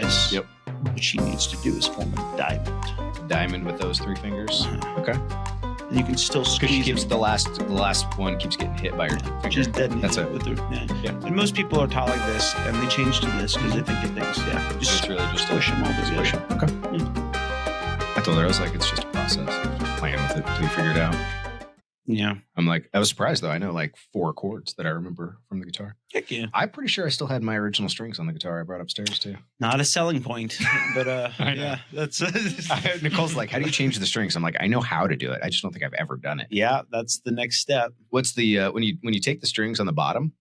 this. Yep. What she needs to do is form a diamond. Diamond with those 3 fingers. Okay. And you can still Because squeeze she keeps it. the last one keeps getting hit by her finger. Just detonate That's it it. with her. Yeah. Yeah. And most people are taught like this, and they change to this because they think it thinks, So just it's really just push them all together. push 'em. Okay. I told her, I was like, it's just a process. Just playing with it until you figure it out. Yeah. I'm like, I was surprised though. I know like 4 chords that I remember from the guitar. Heck yeah. I'm pretty sure I still had my original strings on the guitar I brought upstairs too. Not a selling point, but I know. yeah, that's Nicole's like, how do you change the strings? I'm like, I know how to do it. I just don't think I've ever done it. yeah, that's the next step. What's the when you take the strings on the bottom,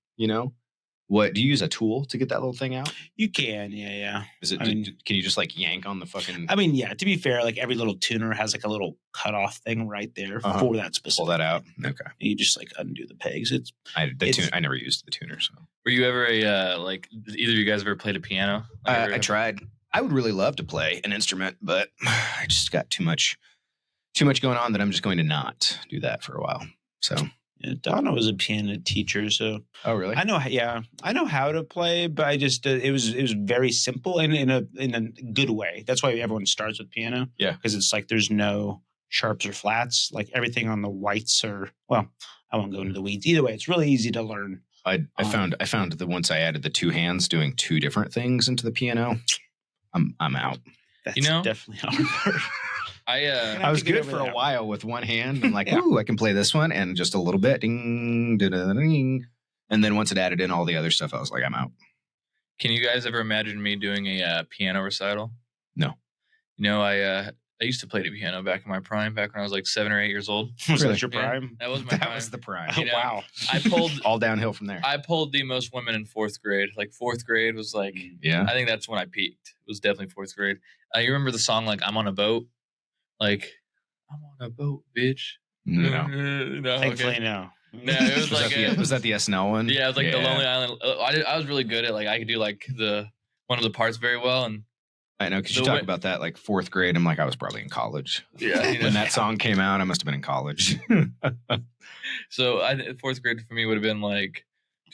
what do you use a tool to get that little thing out? You can, yeah. Is it? I mean- Can you just like yank on the fucking? I mean, yeah. To be fair, like every little tuner has like a little cutoff thing right there Uh-huh. for that specific. Pull that out. thing. Okay. And you just like undo the pegs. It's I It's- never used the tuner, so Were you ever a like? Either of you guys ever played a piano? Like, ever I tried. I would really love to play an instrument, but I just got too much going on that I'm just going to not do that for a while. So. yeah, Donna was a piano teacher, so Oh really? I know. Yeah, I know how to play, but I just it was very simple and in a good way. That's why everyone starts with piano. Yeah. because it's like there's no sharps or flats. Like everything on the whites are. Well, I won't go into the weeds. Either way, it's really easy to learn. I found that once I added the 2 hands doing 2 different things into the piano, I'm out. That's definitely hard. I was to get good over for a that. while with one hand. I'm like, Yeah. ooh, I can play this one and just a little bit. Ding, ding. And then once it added in all the other stuff, I was like, I'm out. Can you guys ever imagine me doing a piano recital? No. I used to play the piano back in my prime, back when I was like 7 or 8 years old. Was Really? that your Yeah, prime? that was my That prime. was the prime. You know, Wow. I pulled All downhill from there. I pulled the most women in 4th grade. Like 4th grade was like Yeah. I think that's when I peaked. It was definitely 4th grade. You remember the song like I'm on a boat? Like I'm on a boat, bitch. No. No, Thankfully, okay. no. No, it was like Was that the SNL one? yeah, it was like the Lonely Island. I was really good at like I could do like one of the parts very well, and I know, because you The talk way- about that like 4th grade. I'm like, I was probably in college. yeah, you know. When that song came out, I must have been in college. So 4th grade for me would have been like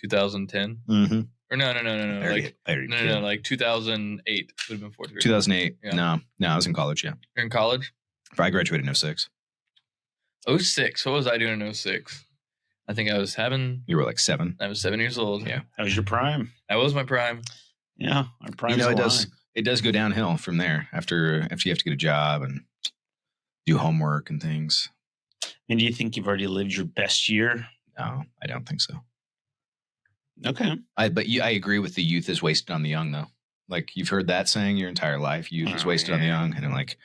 2010 mm-hmm. or no, like like like 2008 would have been 4th grade. 2008. Yeah. No, I was in college. Yeah, You're in college. I graduated in 06. 06. What was I doing in 06? I think I was 7 You were like 7. years old. Yeah. That was your prime. That was my prime. Yeah, our prime. It does go downhill from there after you have to get a job and do homework and things. And do you think you've already lived your best year? No, I don't think so. Okay. I agree with the youth is wasted on the young though. Like you've heard that saying your entire life, youth is Oh, wasted on the yeah. young, and I'm like,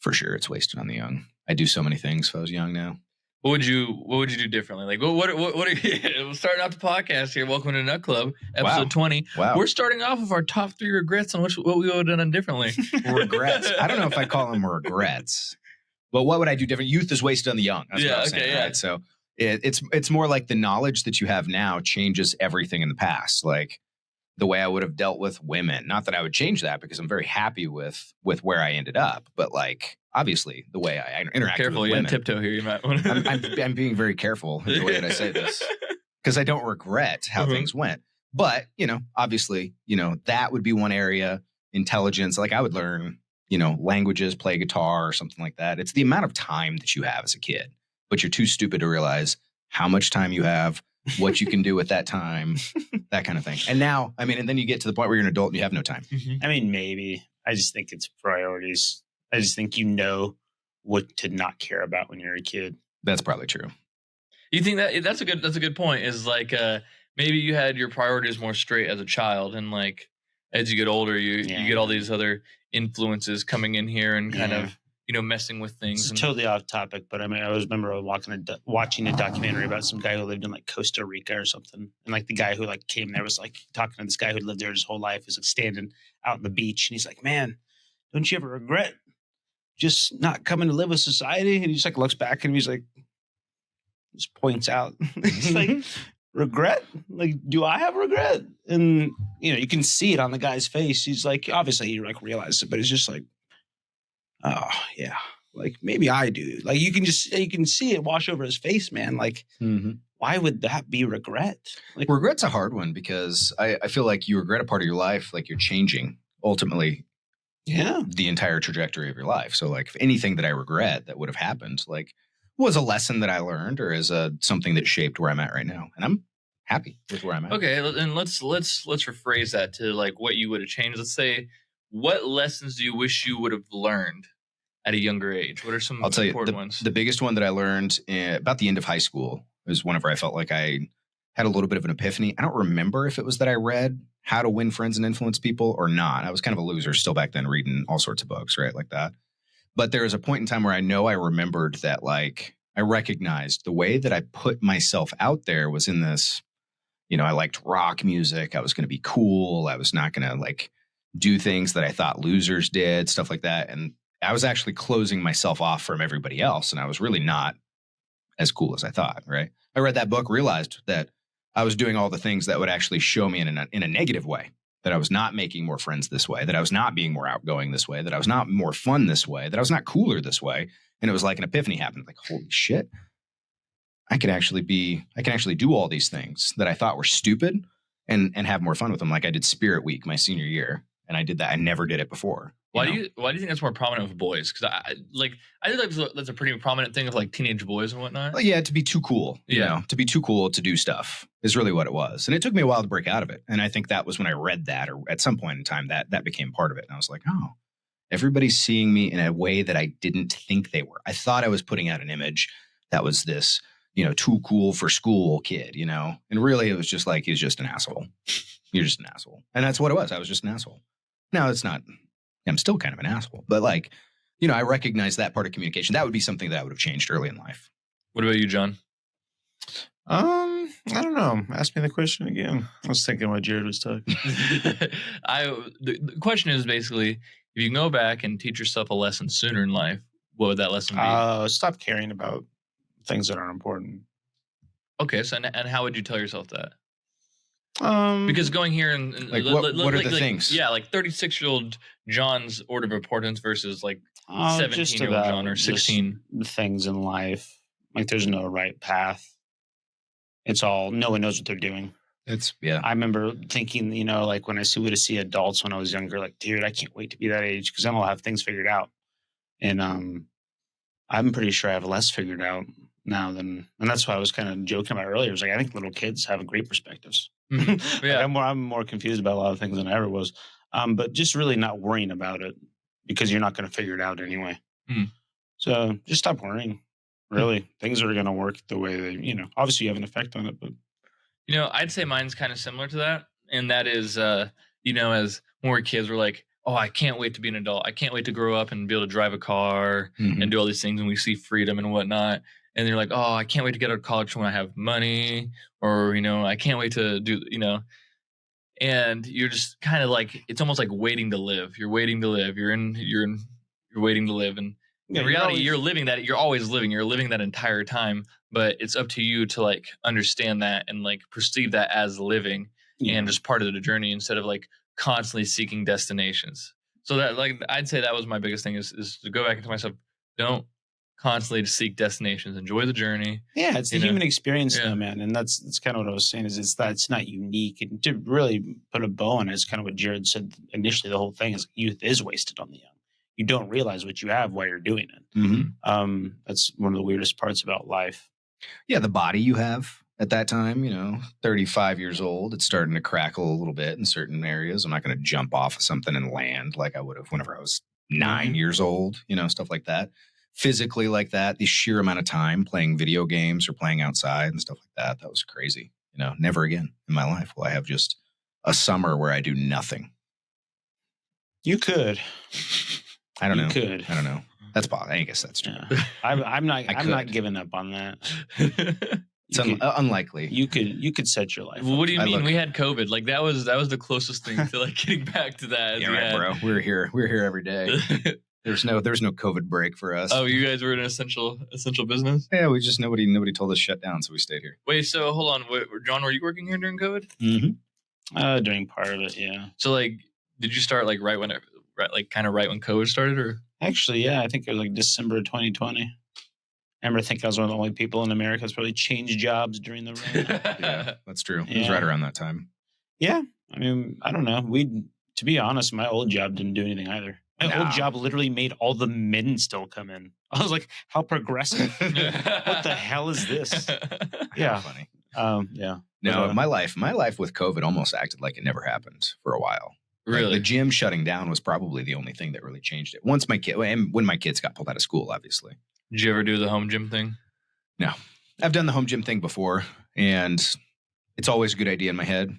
for sure, it's wasted on the young. I do so many things if I was young now. What would you do differently? Like what are you we're starting out the podcast here. Welcome to Nut Club, episode Wow. 20. Wow. We're starting off with our top 3 regrets on what we would have done differently. Regrets. I don't know if I call them regrets, but what would I do different? Youth is wasted on the young. That's Yeah, what I was okay, saying, yeah. right? So it's more like the knowledge that you have now changes everything in the past. Like the way I would have dealt with women. Not that I would change that because I'm very happy with where I ended up, but like obviously the way I interact Careful, with you women. got tiptoe here. You might want I'm being very careful in the way that I say this because I don't regret how Mhm. things went. But, obviously, that would be one area. Intelligence, like I would learn, languages, play guitar or something like that. It's the amount of time that you have as a kid, but you're too stupid to realize how much time you have, what you can do with that time, that kind of thing. And now, and then you get to the point where you're an adult and you have no time. I mean, maybe. I just think it's priorities. I just think you know what to not care about when you're a kid. That's probably true. You think that's a good point, is like maybe you had your priorities more straight as a child, and like as you get older you get all these other influences coming in here and kind of messing with things. It's totally off topic, but I always remember watching a documentary about some guy who lived in like Costa Rica or something, and like the guy who like came there was like talking to this guy who lived there his whole life, was like standing out on the beach, and he's like, "Man, don't you ever regret just not coming to live with society?" And he just like looks back and he's like, just points out, he's like, "Regret? Like, do I have regret?" And you can see it on the guy's face. He's like, obviously he like realized it, but it's just like, oh yeah, like maybe I do. Like you can see it wash over his face, man. Like, why would that be regret? Like, Regret's a hard one because I feel like you regret a part of your life, like you're changing ultimately Yeah. the entire trajectory of your life. So like if anything that I regret that would have happened, like was a lesson that I learned or is something that shaped where I'm at right now. And I'm happy with where I'm at. Okay, and let's rephrase that to like what you would have changed. Let's say, what lessons do you wish you would have learned at a younger age? What are some I'll tell you, important ones? the biggest one that I learned about the end of high school was whenever I felt like I had a little bit of an epiphany. I don't remember if it was that I read How to Win Friends and Influence People or not. I was kind of a loser still back then, reading all sorts of books, right? Like that. But there was a point in time where I know I remembered that, like, I recognized the way that I put myself out there was in this, I liked rock music. I was going to be cool. I was not going to like do things that I thought losers did, stuff like that. And I was actually closing myself off from everybody else. And I was really not as cool as I thought, right? I read that book, realized that I was doing all the things that would actually show me in a negative way, that I was not making more friends this way, that I was not being more outgoing this way, that I was not more fun this way, that I was not cooler this way. And it was like an epiphany happened. Like, holy shit, I can actually do all these things that I thought were stupid and have more fun with them. Like I did Spirit Week my senior year, and I did that. I never did it before. Why do you think that's more prominent with boys? Because I think that's a pretty prominent thing of like teenage boys and whatnot. Well, yeah, to be too cool. To be too cool to do stuff is really what it was. And it took me a while to break out of it. And I think that was when I read that, or at some point in time that became part of it. And I was like, oh, everybody's seeing me in a way that I didn't think they were. I thought I was putting out an image that was this, too cool for school kid, and really it was just like, he's just an asshole. You're just an asshole. And that's what it was. I was just an asshole. Now it's not. I'm still kind of an asshole, but like, I recognize that part of communication. That would be something that I would have changed early in life. What about you, John? I don't know. Ask me the question again. I was thinking what Jared was talking. The question is basically, if you can go back and teach yourself a lesson sooner in life, what would that lesson be? Stop caring about things that aren't important. Okay, so and how would you tell yourself that? Because going here and like what are the things? Yeah, like 36-year-old John's order of importance versus like 17-year-old John or 16. Things in life, like there's no right path. It's all no one knows what they're doing. I remember thinking, like when I would see adults when I was younger, like, dude, I can't wait to be that age because then I'll have things figured out. And I'm pretty sure I have less figured out now and that's why I was kind of joking about earlier. It was like I think little kids have great perspectives. Yeah, I'm more confused about a lot of things than I ever was. But just really not worrying about it because you're not going to figure it out anyway. So just stop worrying. Really, things are going to work the way they, obviously you have an effect on it, but I'd say mine's kind of similar to that, and that is, as when we were kids, we're like, oh, I can't wait to be an adult. I can't wait to grow up and be able to drive a car and do all these things, and we see freedom and whatnot. And you're like, oh, I can't wait to get out of college when I have money, or I can't wait to do, and you're just kind of like, it's almost like waiting to live. You're waiting to live. You're waiting to live, and in reality, you're living that. You're always living. You're living that entire time. But it's up to you to like understand that and like perceive that as living and just part of the journey instead of like constantly seeking destinations. So that, like, I'd say that was my biggest thing is to go back into myself. Don't constantly to seek destinations. Enjoy the journey. Yeah, it's the human experience, though, man. And that's kind of what I was saying. Is it's not unique. And to really put a bow on it is kind of what Jared said initially. The whole thing is youth is wasted on the young. You don't realize what you have while you're doing it. That's one of the weirdest parts about life. Yeah, the body you have at that time, 35 years old, it's starting to crackle a little bit in certain areas. I'm not going to jump off of something and land like I would have whenever I was 9 years old, stuff like that. Physically like that, the sheer amount of time playing video games or playing outside and stuff like that, that was crazy. Never again in my life will I have just a summer where I do nothing. You could. I don't know. Could. I don't know. That's possible. I guess that's true. Yeah. I'm not giving up on that. It's unlikely. You could set your life. Well, what do you mean? We had COVID. Like that was the closest thing to like getting back to that. Yeah, right, bro. We're here every day. There's no COVID break for us. Oh, you guys were in an essential business? Yeah, we just nobody told us shut down, so we stayed here. Wait, so hold on, John, were you working here during COVID? Mm-hmm. During part of it, yeah. So like, did you start like right when COVID started, or? Actually, yeah, I think it was like December 2020. I remember thinking I was one of the only people in America that's probably changed jobs during the run. Yeah, that's true. Yeah. It was right around that time. Yeah, I mean, I don't know. To be honest, my old job didn't do anything either. My old job literally made all the men still come in. I was like, how progressive. What the hell is this? Yeah. Funny. Yeah. No, my life with COVID almost acted like it never happened for a while. Really? Like the gym shutting down was probably the only thing that really changed it. Once when my kids got pulled out of school, obviously. Did you ever do the home gym thing? No. I've done the home gym thing before, and it's always a good idea in my head.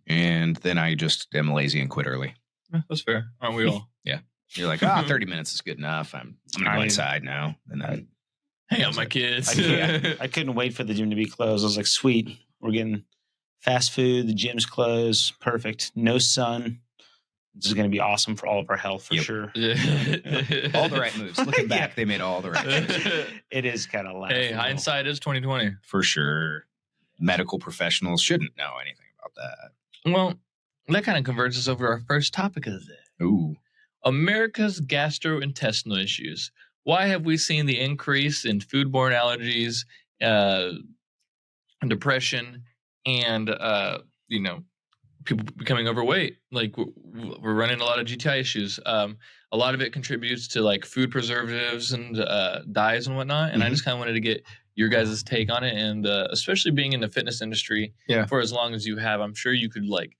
And then I just am lazy and quit early. Yeah, that's fair. Aren't we all? Yeah. You're like, 30 minutes is good enough. I'm going to go inside now. And then hang out with my kids. I couldn't wait for the gym to be closed. I was like, sweet. We're getting fast food. The gym's closed. Perfect. No sun. This is going to be awesome for all of our health for sure. All the right moves. Looking back, they made all the right moves. It is kind of laughable. Hey, hindsight is 2020. For sure. Medical professionals shouldn't know anything about that. Well, that kind of converts us over to our first topic of the day. Ooh. America's gastrointestinal issues. Why have we seen the increase in foodborne allergies, depression, and people becoming overweight? Like we're running a lot of GTI issues. A lot of it contributes to like food preservatives and dyes and whatnot. And I just kind of wanted to get your guys' take on it. And especially being in the fitness industry for as long as you have, I'm sure you could like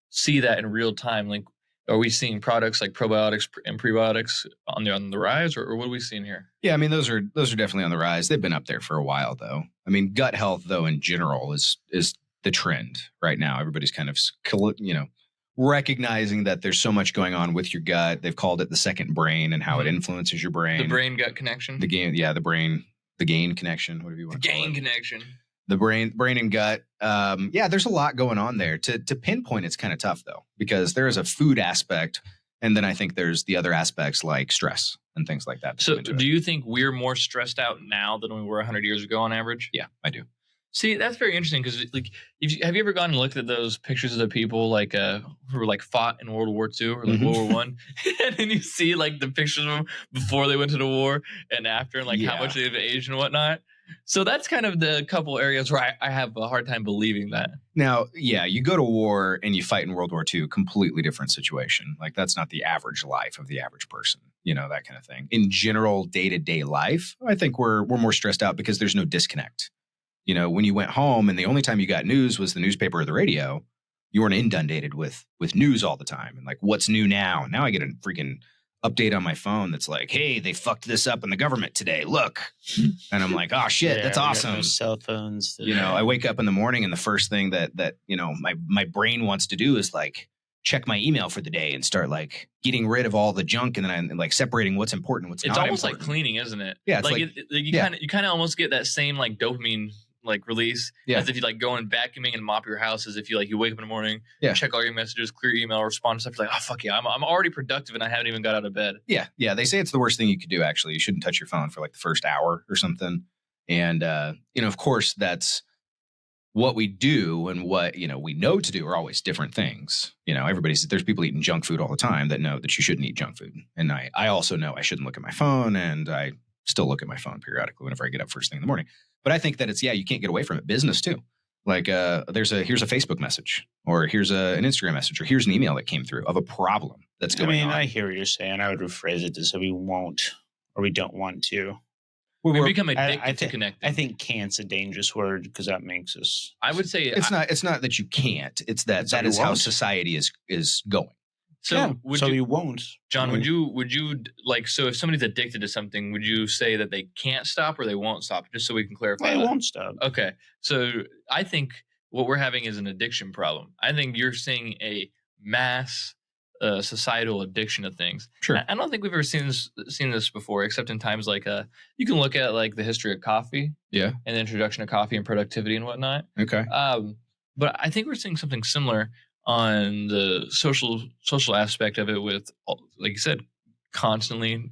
see that in real time. Like, are we seeing products like probiotics and prebiotics on the rise, or what are we seeing here? Yeah, I mean those are definitely on the rise. They've been up there for a while, though. I mean, gut health, though, in general, is the trend right now. Everybody's kind of recognizing that there's so much going on with your gut. They've called it the second brain and how it influences your brain. The brain gut connection. The gain connection. Whatever you want to call it. Gain connection. The brain and gut. There's a lot going on there. To pinpoint, it's kind of tough though, because there is a food aspect, and then I think there's the other aspects like stress and things like that. So, do you think we're more stressed out now than we were 100 years ago on average? Yeah, I do. See, that's very interesting because, like, have you ever gone and looked at those pictures of the people like who were like fought in World War II or like World War One, and then you see like the pictures of them before they went to the war and after, and like how much they've aged and whatnot. So that's kind of the couple areas where I have a hard time believing that. Now, you go to war and you fight in World War II, completely different situation. Like that's not the average life of the average person, that kind of thing. In general, day-to-day life, I think we're more stressed out because there's no disconnect. When you went home and the only time you got news was the newspaper or the radio, you weren't inundated with news all the time. And like, what's new now? Now I get a freaking update on my phone that's like, hey, they fucked this up in the government today. Look. And I'm like, oh shit, that's awesome. Cell phones. I wake up in the morning and the first thing that my brain wants to do is like check my email for the day and start like getting rid of all the junk and then I'm like separating what's important, what's not important. It's almost like cleaning, isn't it? Yeah. It's you kind of almost get that same like dopamine like release as if you like go and vacuuming and mop your house, as if you wake up in the morning, check all your messages, clear your email, respond to stuff. You're like, oh fuck yeah, I'm already productive and I haven't even got out of bed. Yeah. They say it's the worst thing you could do. Actually, you shouldn't touch your phone for like the first hour or something. And of course, that's what we do and what we know to do are always different things. There's people eating junk food all the time that know that you shouldn't eat junk food, and I also know I shouldn't look at my phone, and I still look at my phone periodically whenever I get up first thing in the morning. But I think that it's, you can't get away from it. Business too. Like here's a Facebook message, or here's an Instagram message, or here's an email that came through of a problem that's going on. I hear what you're saying. I would rephrase it to say we won't, or we don't want to. We become addicted to connecting. I think can't's a dangerous word because that makes us. I would say it's not that you can't. It's that is how society is going. So you won't. John, would you like, so if somebody's addicted to something, would you say that they can't stop or they won't stop? Just so we can clarify. They won't stop. Okay. So I think what we're having is an addiction problem. I think you're seeing a mass societal addiction of things. Sure. I don't think we've ever seen this before, except in times like you can look at like the history of coffee. Yeah. And the introduction of coffee and productivity and whatnot. Okay. But I think we're seeing something similar on the social aspect of it with, like you said, constantly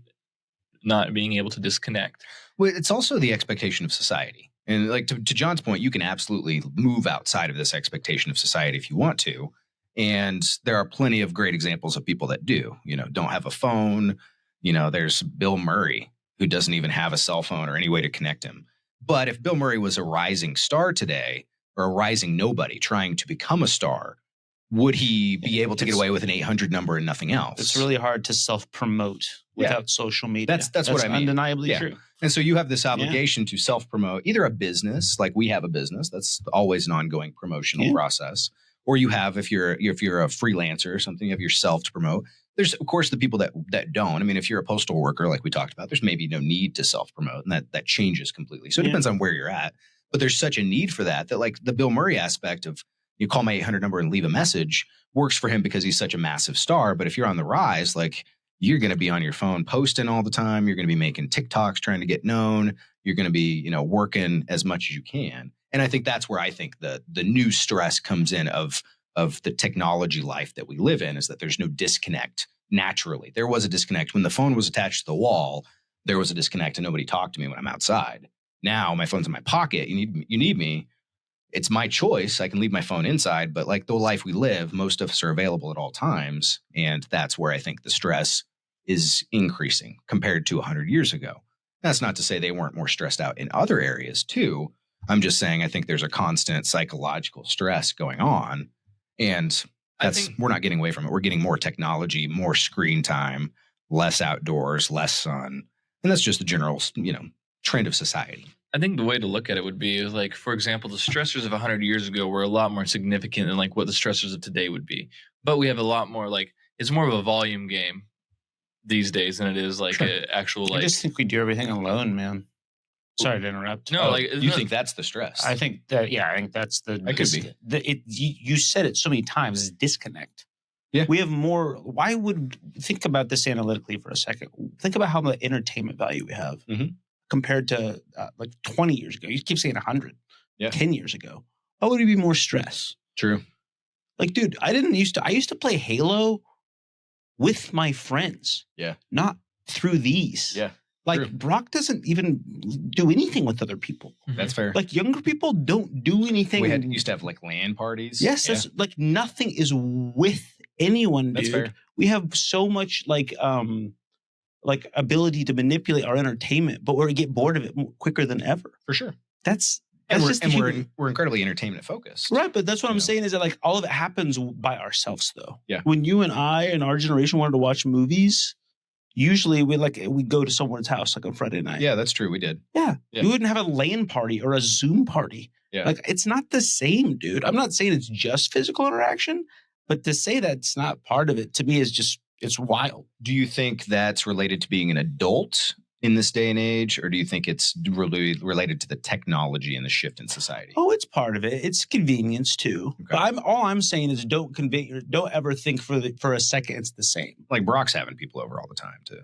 not being able to disconnect. Well, it's also the expectation of society. And like to John's point, you can absolutely move outside of this expectation of society if you want to. And there are plenty of great examples of people that do, don't have a phone. There's Bill Murray, who doesn't even have a cell phone or any way to connect him. But if Bill Murray was a rising star today, or a rising nobody trying to become a star, would he be able to get away with an 800 number and nothing else? It's really hard to self-promote without social media. That's what I mean. Undeniably true. And so you have this obligation to self-promote either a business, like we have a business, that's always an ongoing promotional process, or you have, if you're a freelancer or something, you have yourself to promote. There's, of course, the people that don't. I mean, if you're a postal worker, like we talked about, there's maybe no need to self-promote, and that changes completely. So it depends on where you're at. But there's such a need for that like the Bill Murray aspect of you call my 800 number and leave a message works for him because he's such a massive star. But if you're on the rise, like you're going to be on your phone posting all the time. You're going to be making TikToks trying to get known. You're going to be, working as much as you can. And I think that's where I think the new stress comes in of the technology life that we live in, is that there's no disconnect naturally. There was a disconnect when the phone was attached to the wall. There was a disconnect and nobody talked to me when I'm outside. Now my phone's in my pocket. You need me. It's my choice. I can leave my phone inside, but like the life we live, most of us are available at all times. And that's where I think the stress is increasing compared to 100 years ago. That's not to say they weren't more stressed out in other areas too. I'm just saying I think there's a constant psychological stress going on. And we're not getting away from it. We're getting more technology, more screen time, less outdoors, less sun. And that's just the general, trend of society. I think the way to look at it would be like, for example, the stressors of 100 years ago were a lot more significant than like what the stressors of today would be. But we have a lot more it's more of a volume game these days than it is like an actual I just think we do everything alone, man. Sorry to interrupt. No, you think that's the stress? I think that, I think that's the. That could be. You said it so many times, is disconnect. Yeah. We have more. Think about this analytically for a second. Think about how much entertainment value we have compared to 20 years ago. You keep saying 100. 10 years ago. Why would it be more stress? True. Like, dude, I used to play Halo with my friends. Yeah. Not through these. Yeah. Like, true. Broc doesn't even do anything with other people. That's fair. Like, younger people don't do anything. We used to have like LAN parties. Yes, that's like nothing is with anyone, dude. That's fair. We have so much like ability to manipulate our entertainment, but we get bored of it quicker than ever. For sure. We're incredibly entertainment focused. Right, but that's what I'm saying is that like all of it happens by ourselves though. Yeah. When you and I and our generation wanted to watch movies, usually we go to someone's house like on Friday night. Yeah, that's true. We did. Yeah. We wouldn't have a LAN party or a Zoom party. Yeah. Like it's not the same, dude. I'm not saying it's just physical interaction, but to say that's not part of it to me is just, it's wild. Do you think that's related to being an adult in this day and age, or do you think it's really related to the technology and the shift in society? Oh, it's part of it. It's convenience too. Okay. But all I'm saying is don't ever think for a second it's the same. Like Broc's having people over all the time too.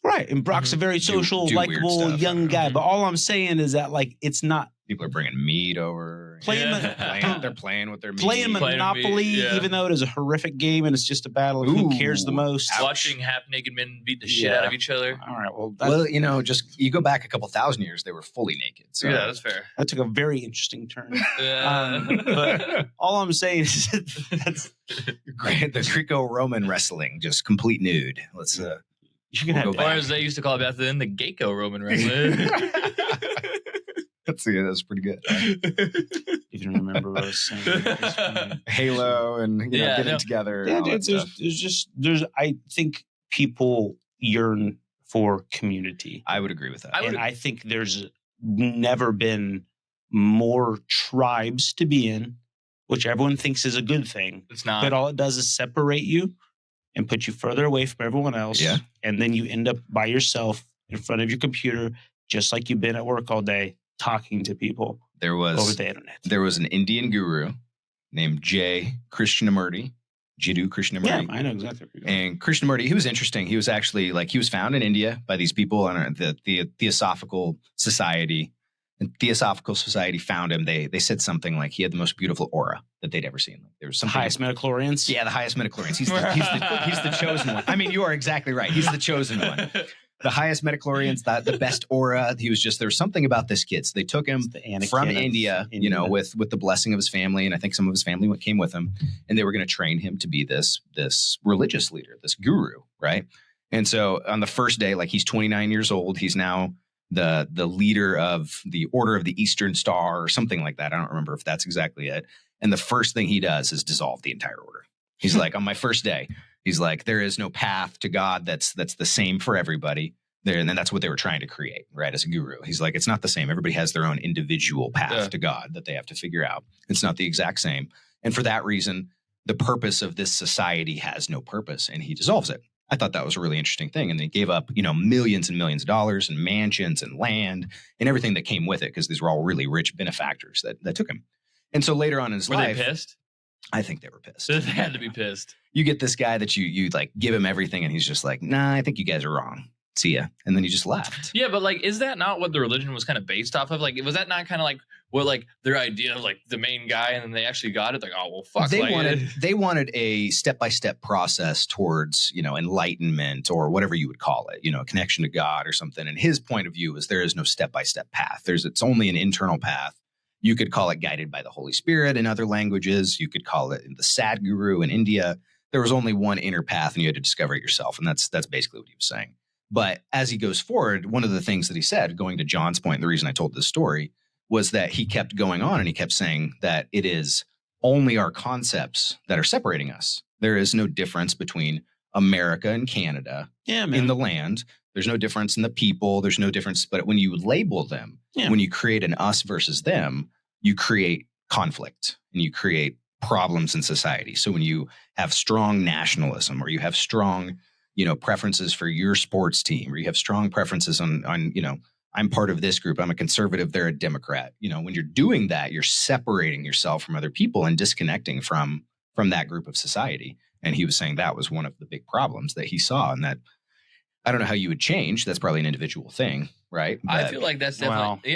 Right. And Broc's a very social, likable young guy. But all I'm saying is that like it's not. People are bringing meat over. They're playing with their meat. Playing Monopoly, even though it is a horrific game and it's just a battle of who cares the most. Watching half-naked men beat the shit out of each other. All right. Well, just you go back a couple thousand years, they were fully naked. So. Yeah, that's fair. That took a very interesting turn. But all I'm saying is that's the Greco-Roman wrestling, just complete nude. Let's you can have, or as they used to call it back then, the Greco-Roman wrestling. That's pretty good. You can remember what I was saying. Halo and getting together. Yeah, dude, I think people yearn for community. I would agree with that. I think there's never been more tribes to be in, which everyone thinks is a good thing. It's not. But all it does is separate you and put you further away from everyone else. Yeah. And then you end up by yourself in front of your computer, just like you've been at work all day, talking to people over the internet. There was an Indian guru named Jiddu Krishnamurti. Yeah, I know exactly what you're going. And Krishnamurti, he was interesting. He was actually he was found in India by these people on the Theosophical Society. And Theosophical Society found him. They said something like he had the most beautiful aura that they'd ever seen. There was some highest midichlorians. Yeah, the highest midichlorians. He's the chosen one. I mean, you are exactly right. He's the chosen one. The highest midichlorians, the best aura. There was something about this kid. So they took him from India, with the blessing of his family. And I think some of his family came with him. And they were going to train him to be this religious leader, this guru, right? And so on the first day, he's 29 years old. He's now the leader of the Order of the Eastern Star or something like that. I don't remember if that's exactly it. And the first thing he does is dissolve the entire order. He's like, on my first day, he's like, there is no path to God that's the same for everybody. There, and then that's what they were trying to create, right? As a guru, he's like, it's not the same. Everybody has their own individual path to God that they have to figure out. It's not the exact same. And for that reason, the purpose of this society has no purpose, and he dissolves it. I thought that was a really interesting thing. And they gave up, millions and millions of dollars and mansions and land and everything that came with it, because these were all really rich benefactors that took him. And so later on in his life, were they pissed? I think they were pissed. They had to be pissed. You get this guy that you like give him everything, and he's just like, nah, I think you guys are wrong. See ya. And then he just left. Yeah, but like, is that not what the religion was kind of based off of? Like, was that not kind of like what like their idea of like the main guy, and then they actually got it? Like, oh well, fuck. They wanted a step-by-step process towards, enlightenment or whatever you would call it, a connection to God or something. And his point of view is there is no step-by-step path. It's only an internal path. You could call it guided by the Holy Spirit in other languages. You could call it the Sadhguru in India. There was only one inner path, and you had to discover it yourself. And that's basically what he was saying. But as he goes forward, one of the things that he said, going to John's point, the reason I told this story, was that he kept going on and he kept saying that it is only our concepts that are separating us. There is no difference between America and Canada in the land. There's no difference in the people. There's no difference. But when you label them, when you create an us versus them, you create conflict and you create problems in society. So when you have strong nationalism, or you have strong preferences for your sports team, or you have strong preferences on, I'm part of this group, I'm a conservative, they're a Democrat. When you're doing that, you're separating yourself from other people and disconnecting from that group of society. And he was saying that was one of the big problems that he saw, and that I don't know how you would change. That's probably an individual thing, right? But I feel like that's definitely,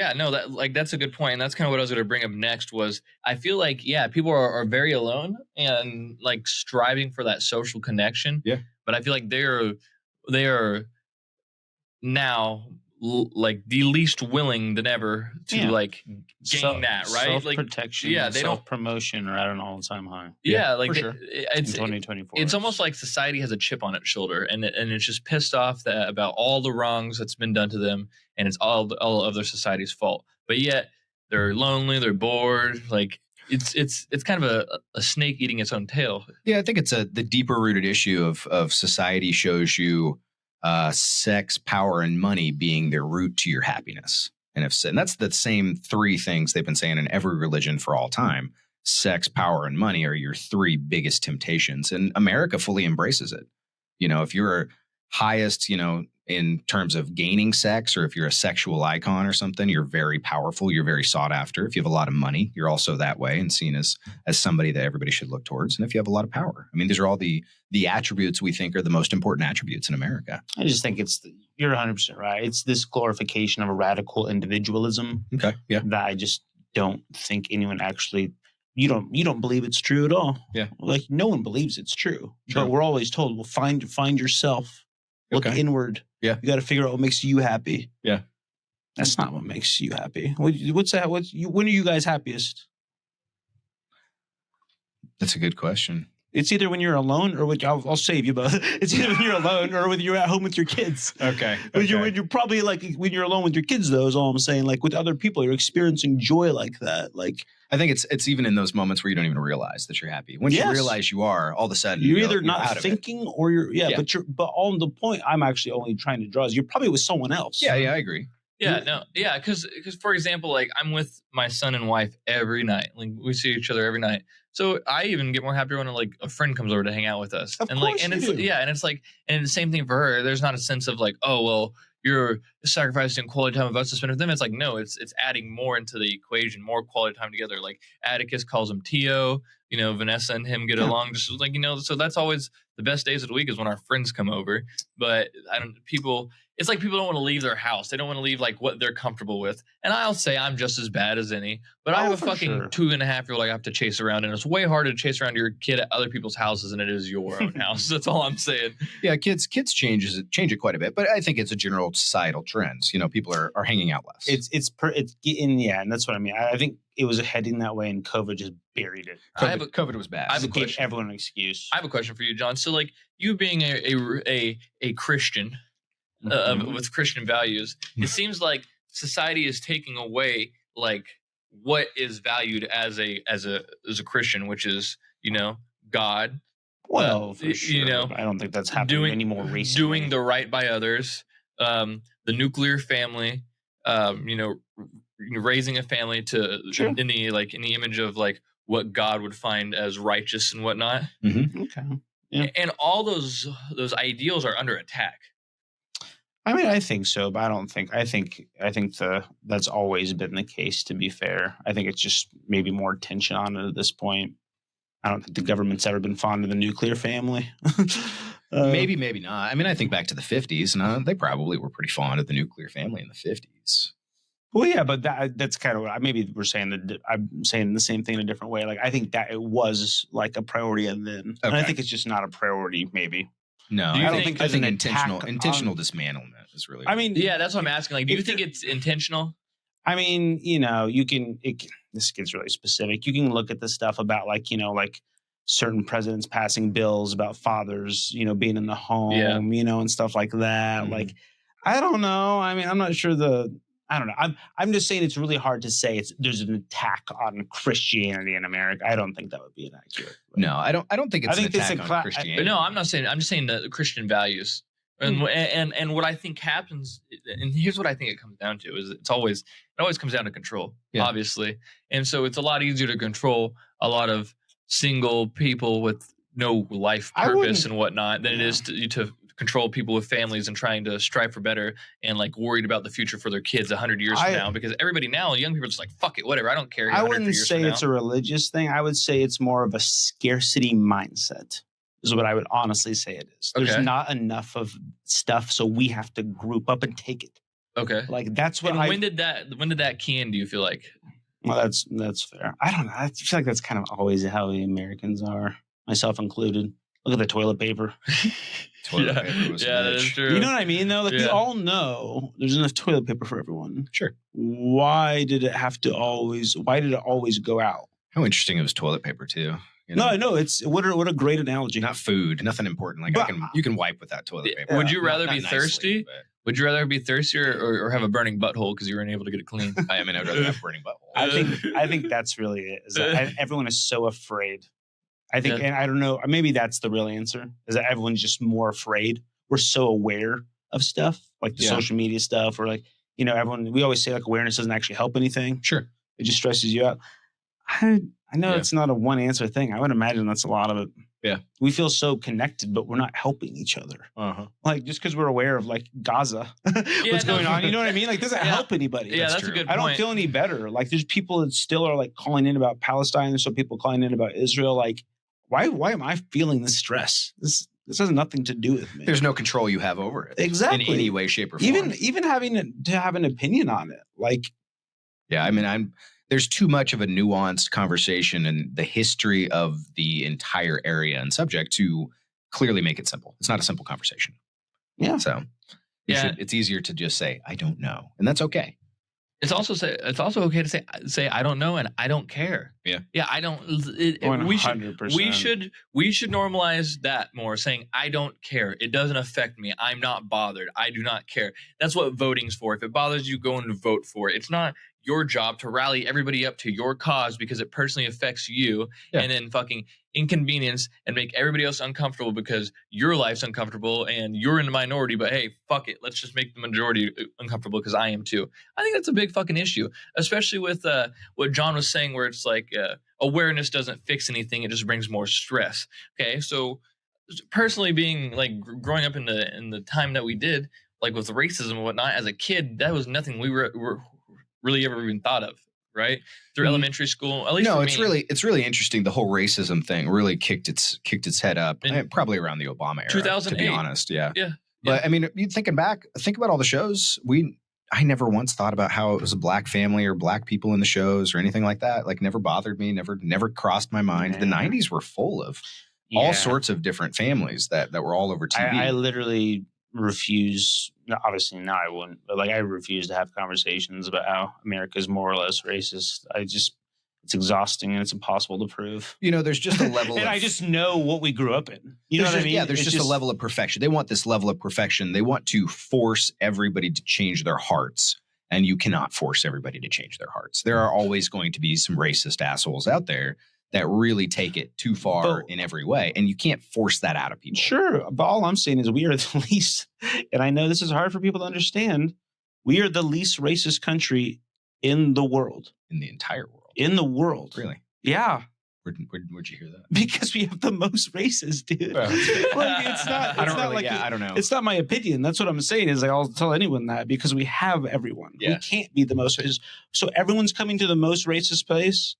that's a good point. And that's kind of what I was going to bring up next was I feel like, people are very alone and like striving for that social connection. Yeah. But I feel like they are now like the least willing than ever to like gain that, right? Self-protection, they self-promotion are at an all-time high. Like for sure. It's in 2024. It's almost like society has a chip on its shoulder, and it's just pissed off about all the wrongs that's been done to them, and it's all of their society's fault. But yet they're lonely, they're bored, like. It's kind of a snake eating its own tail. Yeah, I think it's the deeper rooted issue of society shows you sex, power, and money being their route to your happiness. And that's the same three things they've been saying in every religion for all time. Sex, power, and money are your three biggest temptations. And America fully embraces it. If you're highest, in terms of gaining sex, or if you're a sexual icon or something, you're very powerful, you're very sought after. If you have a lot of money, you're also that way and seen as somebody that everybody should look towards. And if you have a lot of power, I mean, these are all the attributes we think are the most important attributes in America. I just think you're 100% right. It's this glorification of a radical individualism. Okay. Yeah. That I just don't think anyone actually, you don't believe it's true at all. Yeah. Like no one believes it's true, Sure. but we're always told, well, find yourself. Look inward. Yeah. You got to figure out what makes you happy. Yeah. That's not what makes you happy. What's that? When are you guys happiest? That's a good question. It's either when you're alone or I'll save you both. It's either when you're alone or when you're at home with your kids. Okay. When you're probably like when you're alone with your kids, though, is all I'm saying. Like with other people, you're experiencing joy like that. Like I think it's even in those moments where you don't even realize that you're happy. When you realize you are, all of a sudden you're either not thinking or you're but on the point I'm actually only trying to draw is you're probably with someone else. Yeah, I agree. Because for example, like I'm with my son and wife every night. Like we see each other every night. So I even get more happier when like a friend comes over to hang out with us. Of course it's the same thing for her. There's not a sense of like, oh well, you're sacrificing quality time with us to spend with them. It's like no, it's adding more into the equation, more quality time together. Like Atticus calls him Tio. Vanessa and him get along just like so that's always the best days of the week is when our friends come over. But it's like people don't want to leave their house. They don't want to leave like what they're comfortable with. And I'll say I'm just as bad as any, but I have a fucking 2.5-year-old I have to chase around, and it's way harder to chase around your kid at other people's houses than it is your own house. That's all I'm saying. Yeah, kids change it quite a bit, but I think it's a general societal trend. People are hanging out less. And that's what I mean. I think it was heading that way, and COVID just buried it. COVID was bad. I gave everyone an excuse. I have a question for you, John. So, like you being a Christian, with Christian values. It seems like society is taking away like what is valued as a Christian, which is, God. Well, for sure. I don't think that's happening anymore recently. Doing the right by others, the nuclear family, raising a family in the image of like what God would find as righteous and whatnot. Okay. Yeah. And all those ideals are under attack. I mean, I think so, but I think that's always been the case, to be fair. I think it's just maybe more tension on it at this point. I don't think the government's ever been fond of the nuclear family. Maybe not. I mean, I think back to the 50s, and they probably were pretty fond of the nuclear family in the 50s. Well, yeah, but that's kind of what maybe we're saying. I'm saying the same thing in a different way. Like, I think that it was like a priority then. Okay. And I think it's just not a priority, maybe. No, I think intentional dismantlement is really. I mean, yeah, that's what I'm asking. Like, do you think it's intentional? I mean, this gets really specific. You can look at the stuff about like certain presidents passing bills about fathers, being in the home, and stuff like that. Mm-hmm. Like, I don't know. I mean, I'm not sure I don't know. I'm just saying it's really hard to say there's an attack on Christianity in America. I don't think that would be inaccurate. No, I don't think it's an attack on Christianity. No, I'm not saying. I'm just saying the Christian values. And what I think happens, and here's what I think it comes down to, is it always comes down to control, obviously. And so it's a lot easier to control a lot of single people with no life purpose and whatnot than it is to control people with families and trying to strive for better and like worried about the future for their kids 100 years from now. Because everybody now, young people are just like, fuck it, whatever, I don't care. I wouldn't say it's a religious thing. I would say it's more of a scarcity mindset. Is what I would honestly say it is. There's not enough of stuff, so we have to group up and take it. Okay. Like that's what. And when did that key in? Do you feel like? Well, that's fair. I don't know. I feel like that's kind of always how the Americans are, myself included. Look at the toilet paper. Toilet paper was that is true. You know what I mean, though? Like we all know there's enough toilet paper for everyone. Sure. Why did it always go out? How interesting it was toilet paper too. No, I know. It's what a great analogy. Not food, nothing important. Like you can wipe with that toilet paper. Would you rather be thirsty? Nicely, would you rather be thirsty or have a burning butthole because you weren't able to get it clean? I mean, I'd rather have a burning butthole. I think that's really it. Is that everyone is so afraid. I think, and I don't know. Maybe that's the real answer. Is that everyone's just more afraid. We're so aware of stuff like the social media stuff, or like everyone. We always say like awareness doesn't actually help anything. Sure, it just stresses you out. I know it's not a one answer thing. I would imagine that's a lot of it. Yeah. We feel so connected, but we're not helping each other. Uh-huh. Like just because we're aware of like Gaza, what's going on. You know what I mean? Like doesn't help anybody. Yeah, that's a good point. I don't feel any better. Like there's people that still are like calling in about Palestine. There's some people calling in about Israel. Like why am I feeling this stress? This has nothing to do with me. There's no control you have over it. Exactly. In any way, shape, or form. Even having to have an opinion on it. Like, yeah, I mean, there's too much of a nuanced conversation and the history of the entire area and subject to clearly make it simple. It's not a simple conversation. Yeah. So it's easier to just say, I don't know. And that's okay. It's also okay to say I don't know and I don't care. Yeah. Yeah, I don't. 100%. We should normalize that more, saying I don't care. It doesn't affect me. I'm not bothered. I do not care. That's what voting's for. If it bothers you, go and vote for it. It's not your job to rally everybody up to your cause because it personally affects you and then fucking inconvenience and make everybody else uncomfortable because your life's uncomfortable and you're in the minority, but hey, fuck it. Let's just make the majority uncomfortable because I am too. I think that's a big fucking issue, especially with what John was saying where it's like awareness doesn't fix anything. It just brings more stress. Okay. So personally being like growing up in the time that we did, like with racism and whatnot, as a kid, that was nothing we were really ever even thought of, right? Through elementary school, at least. No, it's really interesting. The whole racism thing really kicked its head up, probably around the Obama era. 2008, to be honest, yeah. But I mean, you think about all the shows. I never once thought about how it was a black family or black people in the shows or anything like that. Like, never bothered me. Never crossed my mind. The '90s were full of all sorts of different families that were all over TV. I literally refuse. Obviously now I wouldn't, but like I refuse to have conversations about how America is more or less racist. It's exhausting and it's impossible to prove. There's just a level and I just know what we grew up in. You know what I mean? Yeah, there's just a level of perfection. They want this level of perfection. They want to force everybody to change their hearts. And you cannot force everybody to change their hearts. There are always going to be some racist assholes out there that really take it too far in every way. And you can't force that out of people. Sure. But all I'm saying is we are the least, and I know this is hard for people to understand, we are the least racist country in the world. In the entire world. In the world. Really? Yeah. Where'd you hear that? Because we have the most races, dude. Well, it's not. I don't know. It's not my opinion. That's what I'm saying. Is I'll tell anyone that because we have everyone. Yeah. We can't be the most racist. So everyone's coming to the most racist place.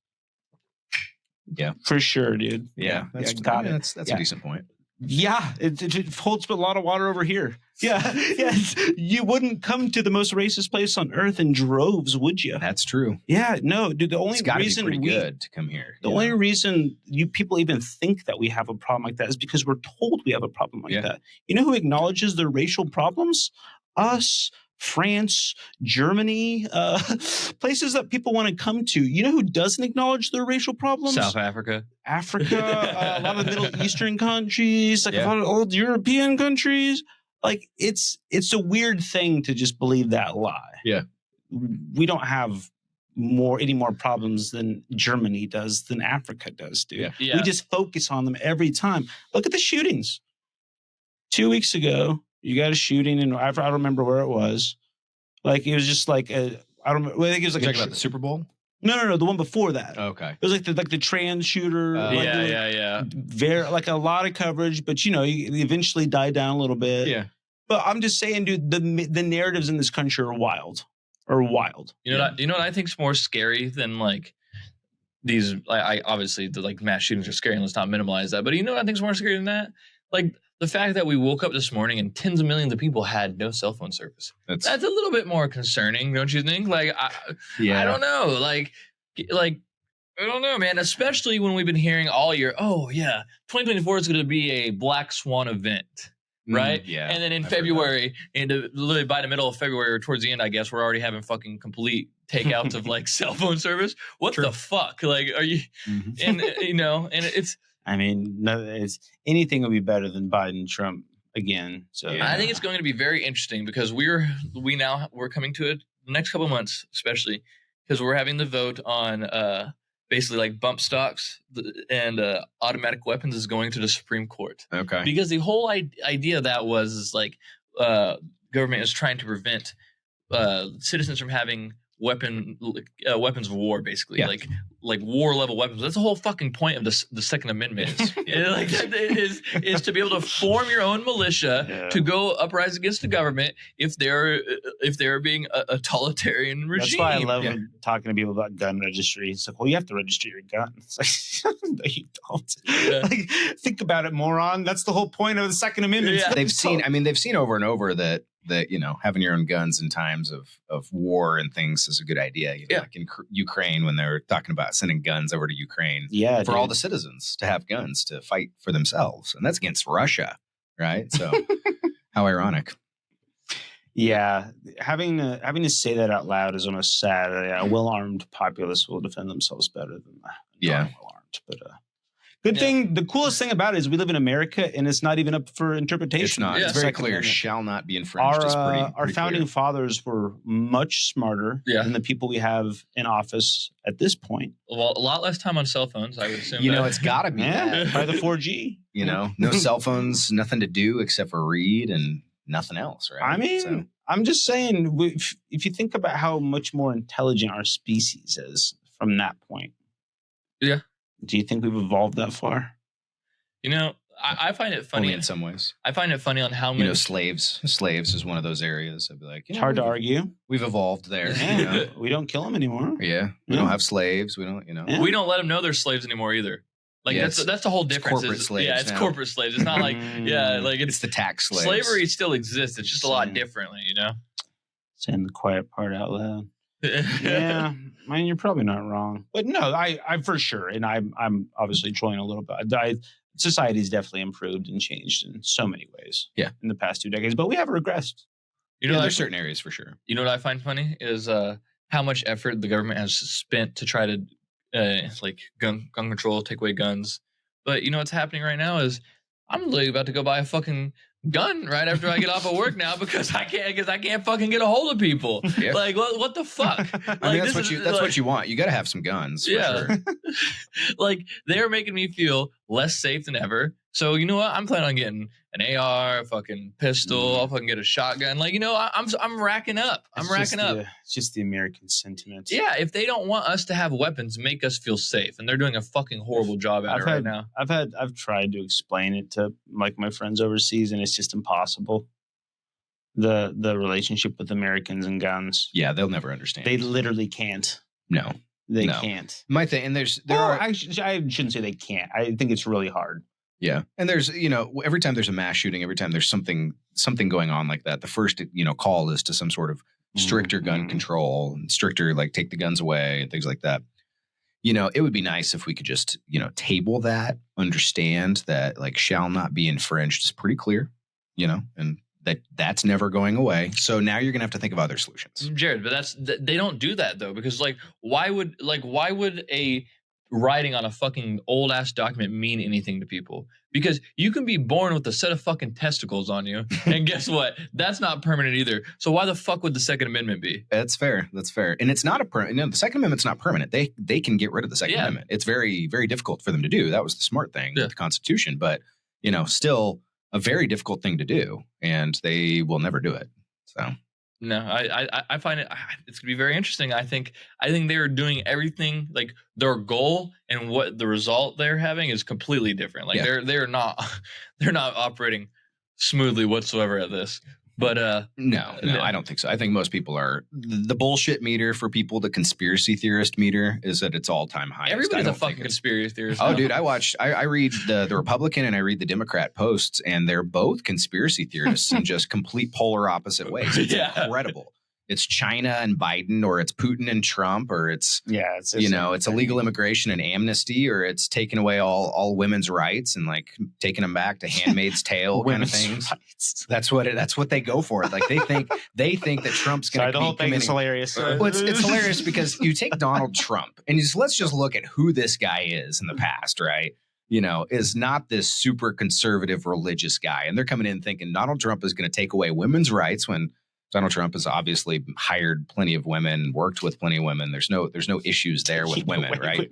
Yeah, for sure, dude. Yeah, that's a decent point. Yeah, it holds a lot of water over here. Yeah, yes. You wouldn't come to the most racist place on earth in droves, would you? That's true. Yeah, no, dude. The only reason be good to come here. The only reason you people even think that we have a problem like that is because we're told we have a problem like that. You know who acknowledges their racial problems? Us. France, Germany, places that people want to come to. You know who doesn't acknowledge their racial problems? South Africa. A lot of Middle Eastern countries, like a lot of old European countries. Like it's a weird thing to just believe that lie. Yeah. We don't have any more problems than Germany does, than Africa does, dude. Yeah. We just focus on them every time. Look at the shootings. 2 weeks ago, you got a shooting, and I don't remember where it was. Like it was just like I think it was like about the Super Bowl. No, the one before that. Okay, it was like the trans shooter. Yeah. Like a lot of coverage, but it eventually died down a little bit. Yeah, but I'm just saying, dude, the narratives in this country are wild. You know what I think's more scary than like these. I obviously the like mass shootings are scary, and let's not minimize that. But you know what I think's more scary than that? Like the fact that we woke up this morning and tens of millions of people had no cell phone service. That's a little bit more concerning, don't you think? Like, I don't know. Like, I don't know, man. Especially when we've been hearing all year, 2024 is going to be a black swan event, right? Yeah. And then in February, literally by the middle of February or towards the end, I guess, we're already having fucking complete takeouts of like cell phone service. What the fuck? Like, are you? And and it's. I mean, anything would be better than Biden, Trump again. So I think it's going to be very interesting because we're coming to it the next couple of months, especially because we're having the vote on basically like bump stocks and automatic weapons is going to the Supreme Court. Okay. Because the whole idea of that was like government is trying to prevent citizens from having weapons of war, basically, like war level weapons. That's the whole fucking point of the Second Amendment. Is to be able to form your own militia to go uprise against the government if they're being a totalitarian regime. That's why I love talking to people about gun registry. It's like, well, you have to register your gun. It's like, no, you don't. Like, think about it, moron. That's the whole point of the Second Amendment. Yeah. They've seen over and over that having your own guns in times of war and things is a good idea. Like in Ukraine when they were talking about sending guns over to Ukraine for all the citizens to have guns to fight for themselves. And that's against Russia, right? So how ironic. Yeah. Having to say that out loud is almost sad. A well-armed populace will defend themselves better than well-armed. But good thing, the coolest thing about it is we live in America and it's not even up for interpretation. It's not. It's very clear. Shall not be infringed. Our founding fathers were much smarter than the people we have in office at this point. Well, a lot less time on cell phones, I would assume. It's got to be that. By the 4G. No cell phones, nothing to do except for read and nothing else, right? I mean, I'm just saying, if you think about how much more intelligent our species is from that point. Yeah. Do you think we've evolved that far? I find it funny. Only in some ways. I find it funny on how many... slaves. Slaves is one of those areas. I'd be like... it's hard to argue. We've evolved there. Yeah. We don't kill them anymore. Yeah. We don't have slaves. We don't, Yeah. We don't let them know they're slaves anymore either. Like, that's the whole difference. Corporate slaves. Yeah, it's corporate slaves. It's not like... it's the tax slaves. Slavery still exists. It's just a lot differently, Saying the quiet part out loud. Yeah, I mean, you're probably not wrong, but no, I for sure, and I'm obviously trolling a little bit. Society's definitely improved and changed in so many ways. Yeah, in the past 2 decades, but we have regressed. There's certain areas for sure. You know what I find funny is how much effort the government has spent to try to like gun control, take away guns. But you know what's happening right now is I'm literally about to go buy a fucking gun right after I get off of work now because I can't fucking get a hold of people. Yeah. Like what the fuck? I mean, that's what you want. You got to have some guns. For sure. Like they're making me feel less safe than ever. So you know what? I'm planning on getting an AR, a fucking pistol. I'll fucking get a shotgun. Like, you know, I'm racking up. It's just the American sentiment. Yeah, if they don't want us to have weapons, make us feel safe, and they're doing a fucking horrible job at it right now. I've tried to explain it to like my friends overseas, and it's just impossible. The relationship with Americans and guns. Yeah, they'll never understand. They literally can't. No, they can't. My thing, and I shouldn't say they can't. I think it's really hard. Yeah. And there's, you know, every time there's a mass shooting, every time there's something going on like that, the first, you know, call is to some sort of stricter gun control and stricter, like take the guns away and things like that. You know, it would be nice if we could just, you know, table that, understand that like shall not be infringed is pretty clear, you know, and that's never going away. So now you're going to have to think of other solutions. Jared, but they don't do that though, because like, why would a writing on a fucking old ass document mean anything to people? Because you can be born with a set of fucking testicles on you, and guess what? That's not permanent either. So why the fuck would the Second Amendment be? That's fair. And it's not the Second Amendment's not permanent. They can get rid of the Second Amendment. It's very, very difficult for them to do. That was the smart thing with the Constitution, but you know, still a very difficult thing to do, and they will never do it. So. No, I find it's gonna be very interesting. I think they're doing everything, like their goal and what the result they're having is completely different. Like they're not operating smoothly whatsoever at this. But no, I don't think so. I think most people are the bullshit meter for people. The conspiracy theorist meter is at its all-time highest. Everybody's a fucking conspiracy theorist. Oh, dude, I read the Republican and I read the Democrat posts, and they're both conspiracy theorists in just complete polar opposite ways. It's incredible. It's China and Biden, or it's Putin and Trump, or it's it's illegal immigration and amnesty, or it's taking away all women's rights and like taking them back to Handmaid's Tale kind of things. Rights. That's what they go for. Like they think that Trump's going to. The whole thing is hilarious. Well, it's hilarious because you take Donald Trump and let's just look at who this guy is in the past, right? You know, is not this super conservative religious guy, and they're coming in thinking Donald Trump is going to take away women's rights when Donald Trump has obviously hired plenty of women, worked with plenty of women. There's no issues there with women, right?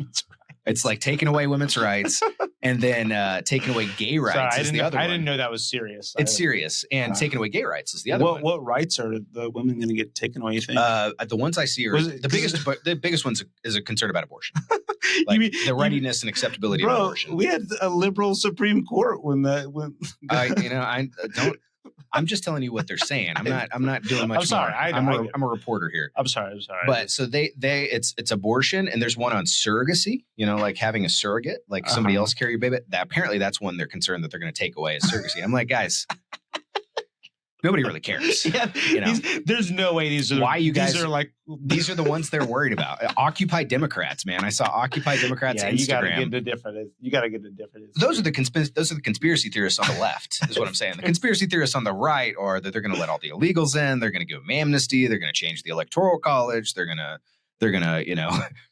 It's like taking away women's rights and then taking away gay rights is the other one. I didn't know that was serious. It's serious. And taking away gay rights is the other one. What rights are the women going to get taken away, you think? The ones I see are the biggest one is a concern about abortion. Like the readiness and acceptability of abortion. We had a liberal Supreme Court I'm just telling you what they're saying. I'm not doing much. I'm sorry. more. I'm a reporter here. I'm sorry. But so it's abortion, and there's one on surrogacy. You know, like having a surrogate, like somebody else carry your baby. Apparently that's one they're concerned that they're going to take away as surrogacy. I'm like, guys, nobody really cares. Yeah, you know, there's no way these are these are the ones they're worried about. Occupy Democrats, man. I saw Occupy Democrats Instagram. You got to get the difference. Those are the conspiracy theorists on the left, is what I'm saying. The conspiracy theorists on the right are that they're going to let all the illegals in. They're going to give them amnesty. They're going to change the electoral college. They're going to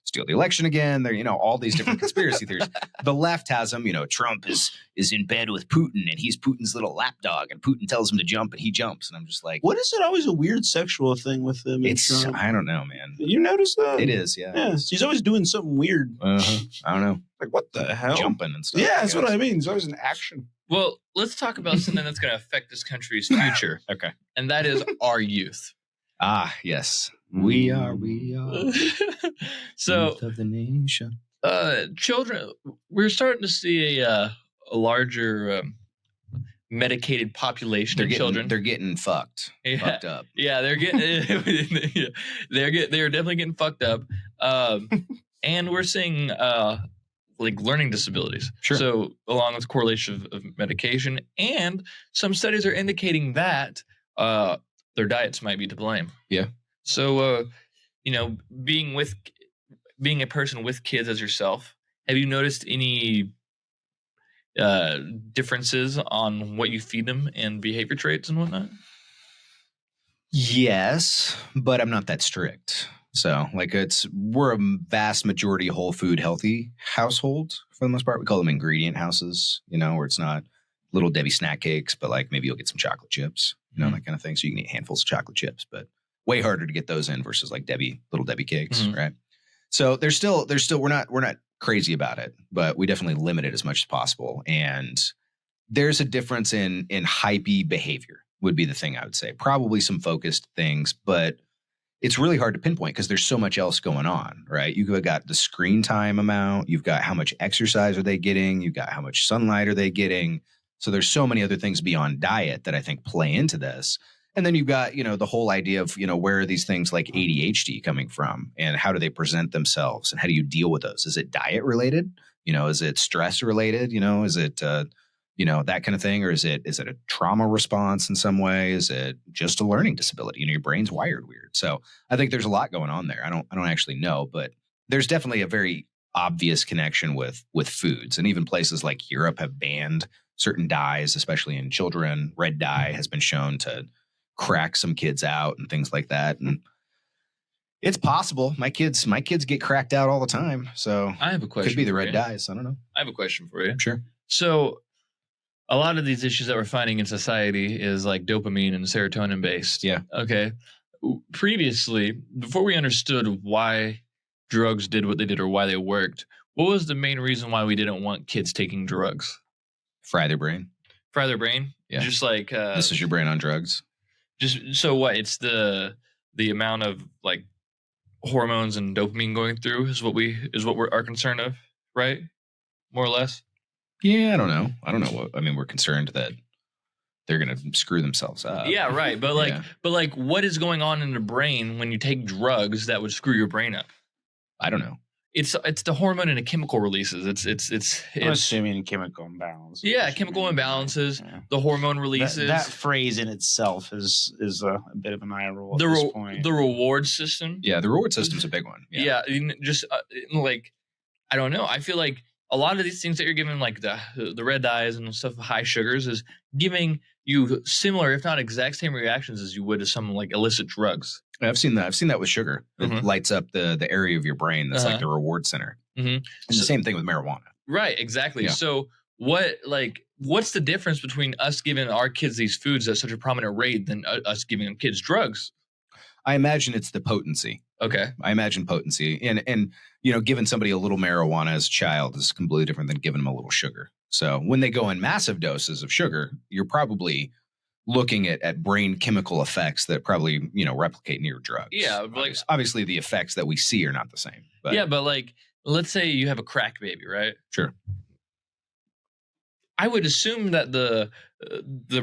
steal the election again. They're, all these different conspiracy theories. The left has them, Trump is in bed with Putin and he's Putin's little lapdog and Putin tells him to jump and he jumps. And I'm just like, what is it always a weird sexual thing with him? I don't know, man. You notice that? It is. Yeah. He's always doing something weird. I don't know. Like what the hell? Jumping and stuff. Yeah, that's what I mean. He's always in action. Well, let's talk about something that's going to affect this country's future. Okay. And that is our youth. Ah, yes. We are. So, youth of the nation. Children, we're starting to see a larger medicated population of children. They're getting fucked. Fucked up. Yeah, they're getting. They're definitely getting fucked up. And we're seeing like learning disabilities. Sure. So, along with correlation of medication, and some studies are indicating that their diets might be to blame. Yeah. So, being a person with kids as yourself, have you noticed any differences on what you feed them and behavior traits and whatnot? Yes, but I'm not that strict. So like we're a vast majority whole food healthy household for the most part. We call them ingredient houses, where it's not little Debbie snack cakes, but like maybe you'll get some chocolate chips, that kind of thing. So you can eat handfuls of chocolate chips, but way harder to get those in versus like little Debbie cakes, right? So there's still we're not crazy about it, but we definitely limit it as much as possible. And there's a difference in hypey behavior would be the thing I would say. Probably some focused things, but it's really hard to pinpoint because there's so much else going on, right? You've got the screen time amount. You've got how much exercise are they getting? You've got how much sunlight are they getting? So there's so many other things beyond diet that I think play into this. And then you've got, the whole idea of, where are these things like ADHD coming from and how do they present themselves and how do you deal with those? Is it diet related? Is it stress related? Is it, that kind of thing? Or is it a trauma response in some way? Is it just a learning disability? Your brain's wired weird. So I think there's a lot going on there. I don't actually know, but there's definitely a very obvious connection with foods. And even places like Europe have banned certain dyes, especially in children. Red dye has been shown to crack some kids out and things like that. And it's possible. My kids get cracked out all the time. So I have a question. Could be the red dyes. I don't know. I have a question for you. Sure. So a lot of these issues that we're finding in society is like dopamine and serotonin based. Yeah. Okay. Previously, before we understood why drugs did what they did or why they worked, what was the main reason why we didn't want kids taking drugs? Fry their brain. Fry their brain? Yeah. Just like this is your brain on drugs. Just so what? It's the amount of like hormones and dopamine going through is what we're concerned of, right? More or less. Yeah, I don't know. We're concerned that they're going to screw themselves up. Yeah, right. But like, what is going on in the brain when you take drugs that would screw your brain up? I don't know. It's the hormone and the chemical releases. It's I'm assuming chemical imbalances. Yeah, chemical imbalances. Yeah. The hormone releases. That phrase in itself is a bit of an eye roll at this point. The reward system. Yeah, the reward system's a big one. Yeah, just like I don't know. I feel like a lot of these things that you're given, like the red dyes and stuff, high sugars, is giving you similar, if not exact same reactions as you would to some like illicit drugs. I've seen that. I've seen that with sugar. It lights up the area of your brain that's like the reward center. And the same thing with marijuana. Right, exactly. Yeah. So what's the difference between us giving our kids these foods at such a prominent rate than us giving them kids drugs? I imagine it's the potency. Okay. I imagine potency. And giving somebody a little marijuana as a child is completely different than giving them a little sugar. So when they go in massive doses of sugar, you're probably looking at brain chemical effects that probably, replicate near drugs. Yeah. Like, obviously the effects that we see are not the same. But yeah, but like, let's say you have a crack baby, right? Sure. I would assume that the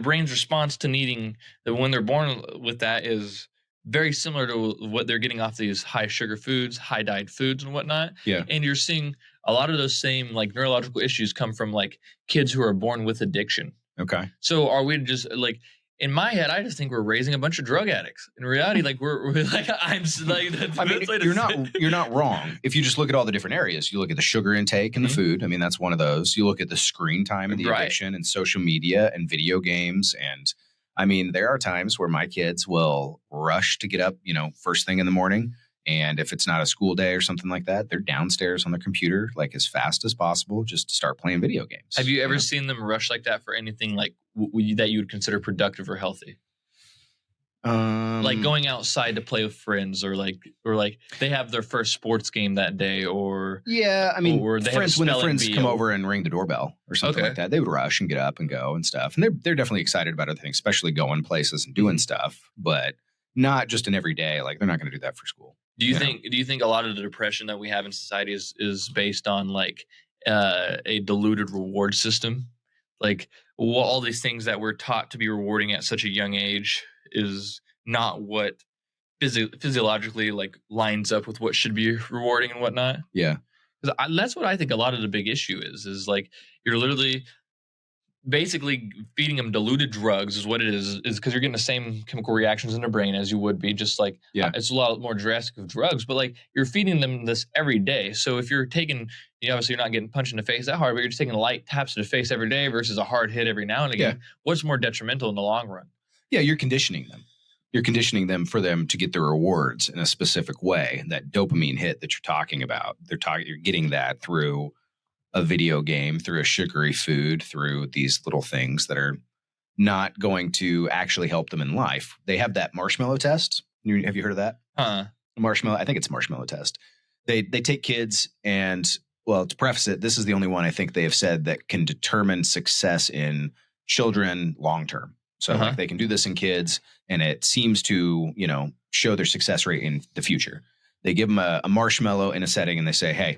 brain's response to needing when they're born with that is very similar to what they're getting off these high sugar foods, high dyed foods and whatnot. Yeah. And you're seeing a lot of those same like neurological issues come from like kids who are born with addiction. Okay. So are we just like, in my head, I just think we're raising a bunch of drug addicts. In reality, like we're like, I'm like, I mean, you're not wrong. If you just look at all the different areas, you look at the sugar intake and the food. I mean, that's one of those. You look at the screen time and the addiction and social media and video games. And I mean, there are times where my kids will rush to get up, first thing in the morning. And if it's not a school day or something like that, they're downstairs on their computer like as fast as possible just to start playing video games. Have you ever seen them rush like that for anything like that you would consider productive or healthy? Like going outside to play with friends or like they have their first sports game that day or yeah, I mean, or friends when the friends come over and ring the doorbell or something like that, they would rush and get up and go and stuff. And they're definitely excited about other things, especially going places and doing stuff, but not just an everyday, like they're not going to do that for school. Do you think a lot of the depression that we have in society is based on like a diluted reward system? Like all these things that we're taught to be rewarding at such a young age is not what physiologically like lines up with what should be rewarding and whatnot. Yeah. That's what I think a lot of the big issue is like you're literally basically feeding them diluted drugs is what it is because you're getting the same chemical reactions in their brain as you would be just like, it's a lot more drastic of drugs, but like you're feeding them this every day. So if you're taking, obviously you're not getting punched in the face that hard, but you're just taking light taps to the face every day versus a hard hit every now and again. What's more detrimental in the long run? Yeah. You're conditioning them. You're conditioning them for them to get the rewards in a specific way. That dopamine hit that you're talking about, you're getting that through a video game, through a sugary food, through these little things that are not going to actually help them in life. They have that marshmallow test. Have you heard of that? Marshmallow. I think it's marshmallow test. They take kids and, well, to preface it, this is the only one I think they have said that can determine success in children long term. So like they can do this in kids, and it seems to, show their success rate in the future. They give them a marshmallow in a setting, and they say, "Hey,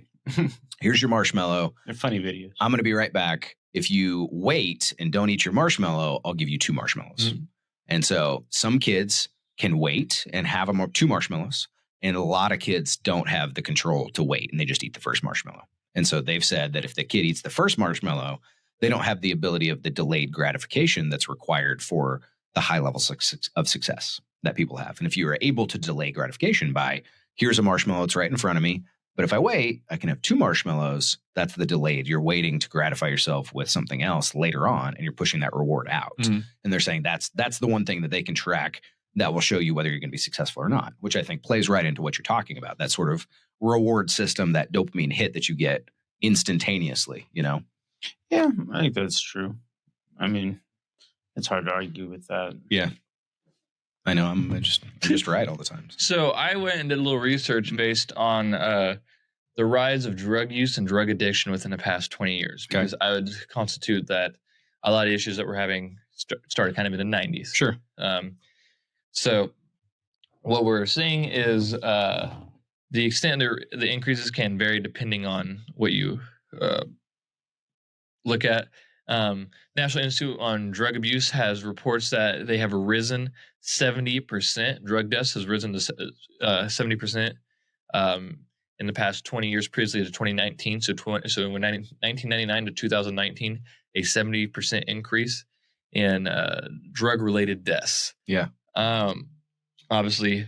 here's your marshmallow. They're funny videos. I'm going to be right back. If you wait and don't eat your marshmallow, I'll give you 2 marshmallows." Mm-hmm. And so some kids can wait and have 2 marshmallows, and a lot of kids don't have the control to wait, and they just eat the first marshmallow. And so they've said that if the kid eats the first marshmallow, they don't have the ability of the delayed gratification that's required for the high levels of success that people have. And if you are able to delay gratification by, here's a marshmallow, it's right in front of me, but if I wait, I can have 2 marshmallows. That's the delayed. You're waiting to gratify yourself with something else later on, and you're pushing that reward out. Mm-hmm. And they're saying that's the one thing that they can track that will show you whether you're going to be successful or not, which I think plays right into what you're talking about. That sort of reward system, that dopamine hit that you get instantaneously, Yeah, I think that's true. I mean, it's hard to argue with that. Yeah. I know. I'm just right all the time. So I went and did a little research based on the rise of drug use and drug addiction within the past 20 years, because I would constitute that a lot of issues that we're having started kind of in the 90s. Sure. So what we're seeing is the extent the increases can vary depending on what you look at. National Institute on Drug Abuse has reports that they have risen 70%. Drug deaths has risen to 70% in the past 20 years, previously to 2019. So in 1999 to 2019, a 70% increase in drug-related deaths. Yeah. Obviously,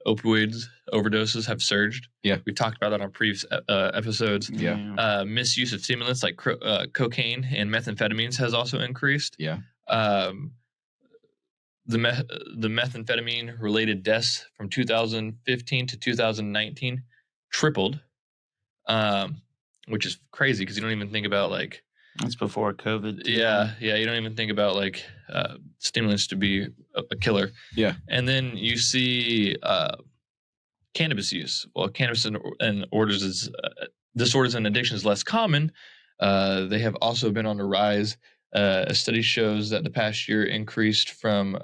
opioids overdoses have surged. Yeah. We talked about that on previous episodes. Yeah. Misuse of stimulants like cocaine and methamphetamines has also increased. Yeah. The methamphetamine related deaths from 2015 to 2019 tripled, which is crazy because you don't even think about like. That's before COVID. Yeah. You don't even think about like stimulants to be a killer. Yeah. And then you see cannabis use. Well, cannabis and disorders and addiction is less common. They have also been on the rise. A study shows that the past year increased from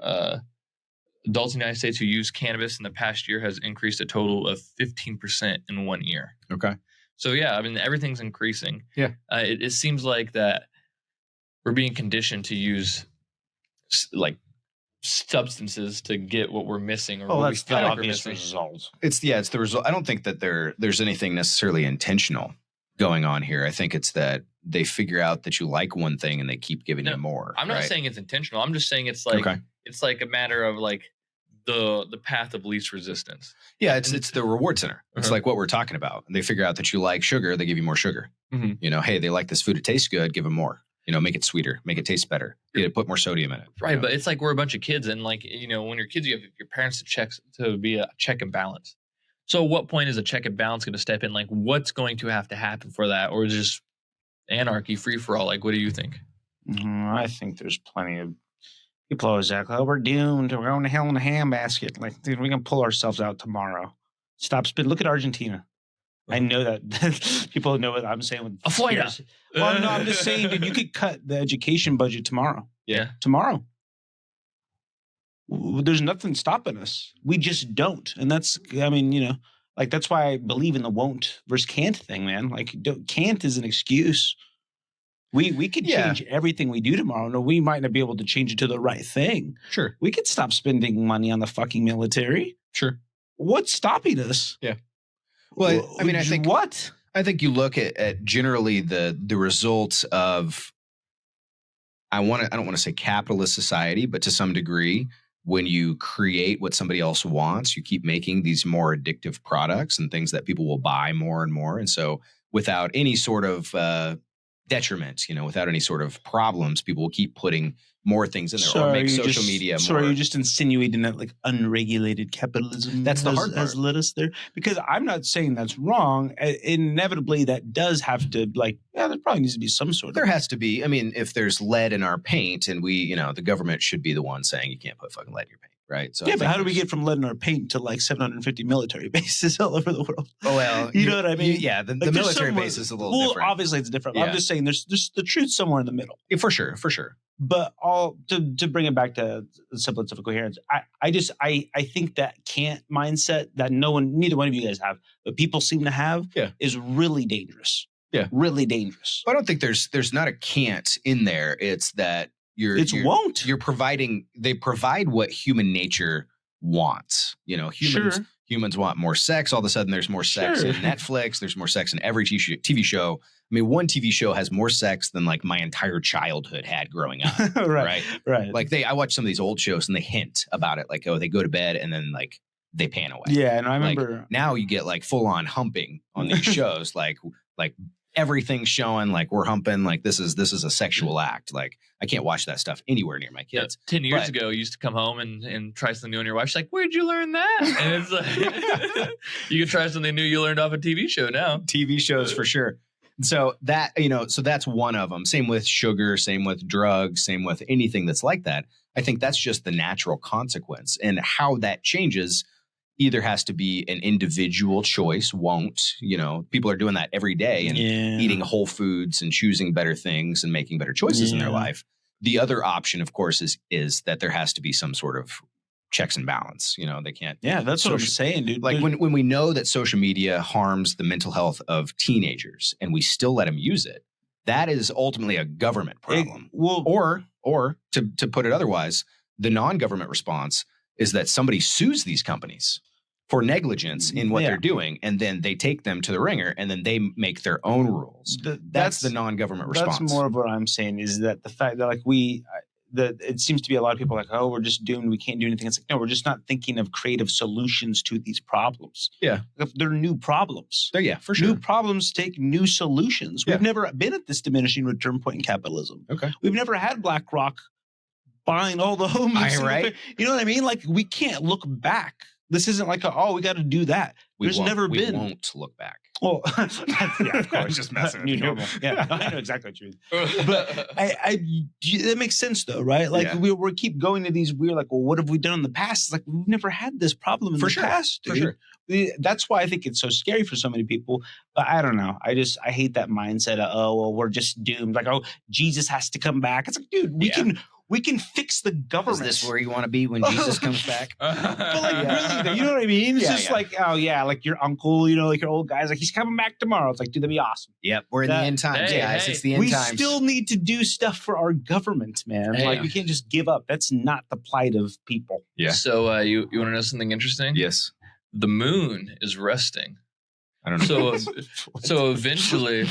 adults in the United States who use cannabis in the past year has increased a total of 15% in 1 year. Okay. So, yeah, I mean, everything's increasing. Yeah. It seems like that we're being conditioned to use like substances to get what we're missing. Or what that's the obvious result. It's the result. I don't think that there's anything necessarily intentional going on here. I think it's that they figure out that you like one thing and they keep giving you more. I'm not saying it's intentional. I'm just saying it's like it's like a matter of like the path of least resistance. Yeah, it's the reward center. It's like what we're talking about. They figure out that you like sugar, they give you more sugar. Mm-hmm. Hey, they like this food, it tastes good, give them more. Make it sweeter, make it taste better. Put more sodium in it. Right, but it's like we're a bunch of kids, and like when you're kids, you have your parents to be a check and balance. So, at what point is a check and balance going to step in? Like, what's going to have to happen for that, or is it just anarchy, free for all? Like, what do you think? I think there's plenty of people always act like, we're doomed. We're going to hell in a handbasket. Like, dude, we're going to pull ourselves out tomorrow. Stop spin. Look at Argentina. I know that people know what I'm saying with Afuera. Well, no, I'm just saying that you could cut the education budget tomorrow. Yeah. Tomorrow. There's nothing stopping us. We just don't. And that's, like, that's why I believe in the won't versus can't thing, man. Like, can't is an excuse. We could change everything we do tomorrow. No, we might not be able to change it to the right thing. Sure. We could stop spending money on the fucking military. Sure. What's stopping us? Yeah. Well, I mean, I think you look at generally the results of, I don't want to say capitalist society, but to some degree, when you create what somebody else wants, you keep making these more addictive products and things that people will buy more and more. And so without any sort of detriment, without any sort of problems, people will keep putting more things in there, or make social media So more. are you just insinuating that like unregulated capitalism That's the hard part. has led us there? Because I'm not saying that's wrong. Inevitably, that does have to there probably needs to be some sort of. There has to be. I mean, if there's lead in our paint and the government should be the one saying you can't put fucking lead in your paint, right? So yeah, but how do we get from lead in our paint to like 750 military bases all over the world? Oh, well, you know what I mean? Yeah, the military base is a little different. Obviously, it's different. Yeah. I'm just saying there's the truth somewhere in the middle. Yeah, for sure. But to bring it back to the semblance of a coherence, I think that can't mindset that neither one of you guys have, but people seem to have, is really dangerous. Yeah, really dangerous. I don't think there's not a can't in there. It's that they provide what human nature wants. Humans want more sex. All of a sudden, there's more sex in Netflix. There's more sex in every TV show. I mean, one TV show has more sex than like my entire childhood had growing up. right. Like I watch some of these old shows and they hint about it. Like, oh, they go to bed and then like they pan away. Yeah, and I remember like, now you get like full on humping on these shows. Like everything's showing like we're humping. Like this is a sexual act. Like I can't watch that stuff anywhere near my kids. 10 years ago, you used to come home and try something new on your wife. She's like, "Where'd you learn that?" And it's like you can try something new you learned off a TV show now. TV shows for sure. So that's one of them. Same with sugar, same with drugs, same with anything that's like that. I think that's just the natural consequence, and how that changes either has to be an individual choice. People are doing that every day and eating whole foods and choosing better things and making better choices in their life. The other option, of course, is that there has to be some sort of checks and balance. They can't. Yeah, that's what I'm saying, dude. Like when we know that social media harms the mental health of teenagers and we still let them use it, that is ultimately a government problem. Or to put it otherwise, the non-government response is that somebody sues these companies for negligence in what they're doing, and then they take them to the ringer, and then they make their own rules. That's the non-government response. That's more of what I'm saying, is that the fact that it seems to be a lot of people like, oh, we're just doomed, we can't do anything. It's like, no, we're just not thinking of creative solutions to these problems. Yeah. They're new problems. Yeah, for sure. New problems take new solutions. We've never been at this diminishing return point in capitalism. Okay. We've never had BlackRock buying all the homes. Right. You know what I mean? Like, we can't look back. This isn't like, we got to do that. We won't look back. Well, yeah, of course. Just messing New with you. normal. Yeah, I know exactly what you mean. But that makes sense, though, right? Like, we keep going to these weird, like, well, what have we done in the past? It's like, we've never had this problem in the past, dude. For sure. That's why I think it's so scary for so many people. But I don't know. I hate that mindset of, oh, well, we're just doomed. Like, oh, Jesus has to come back. It's like, dude, we can fix the government. Is this where you want to be when Jesus comes back? But really, you know what I mean? It's just like, oh yeah, like your uncle, like your old guy's like, he's coming back tomorrow. It's like, dude, that'd be awesome. Yep, we're in the end times, guys. It's the end times. We still need to do stuff for our government, man. Like, we can't just give up. That's not the plight of people. Yeah. So you want to know something interesting? Yes. The moon is resting. I don't know. So eventually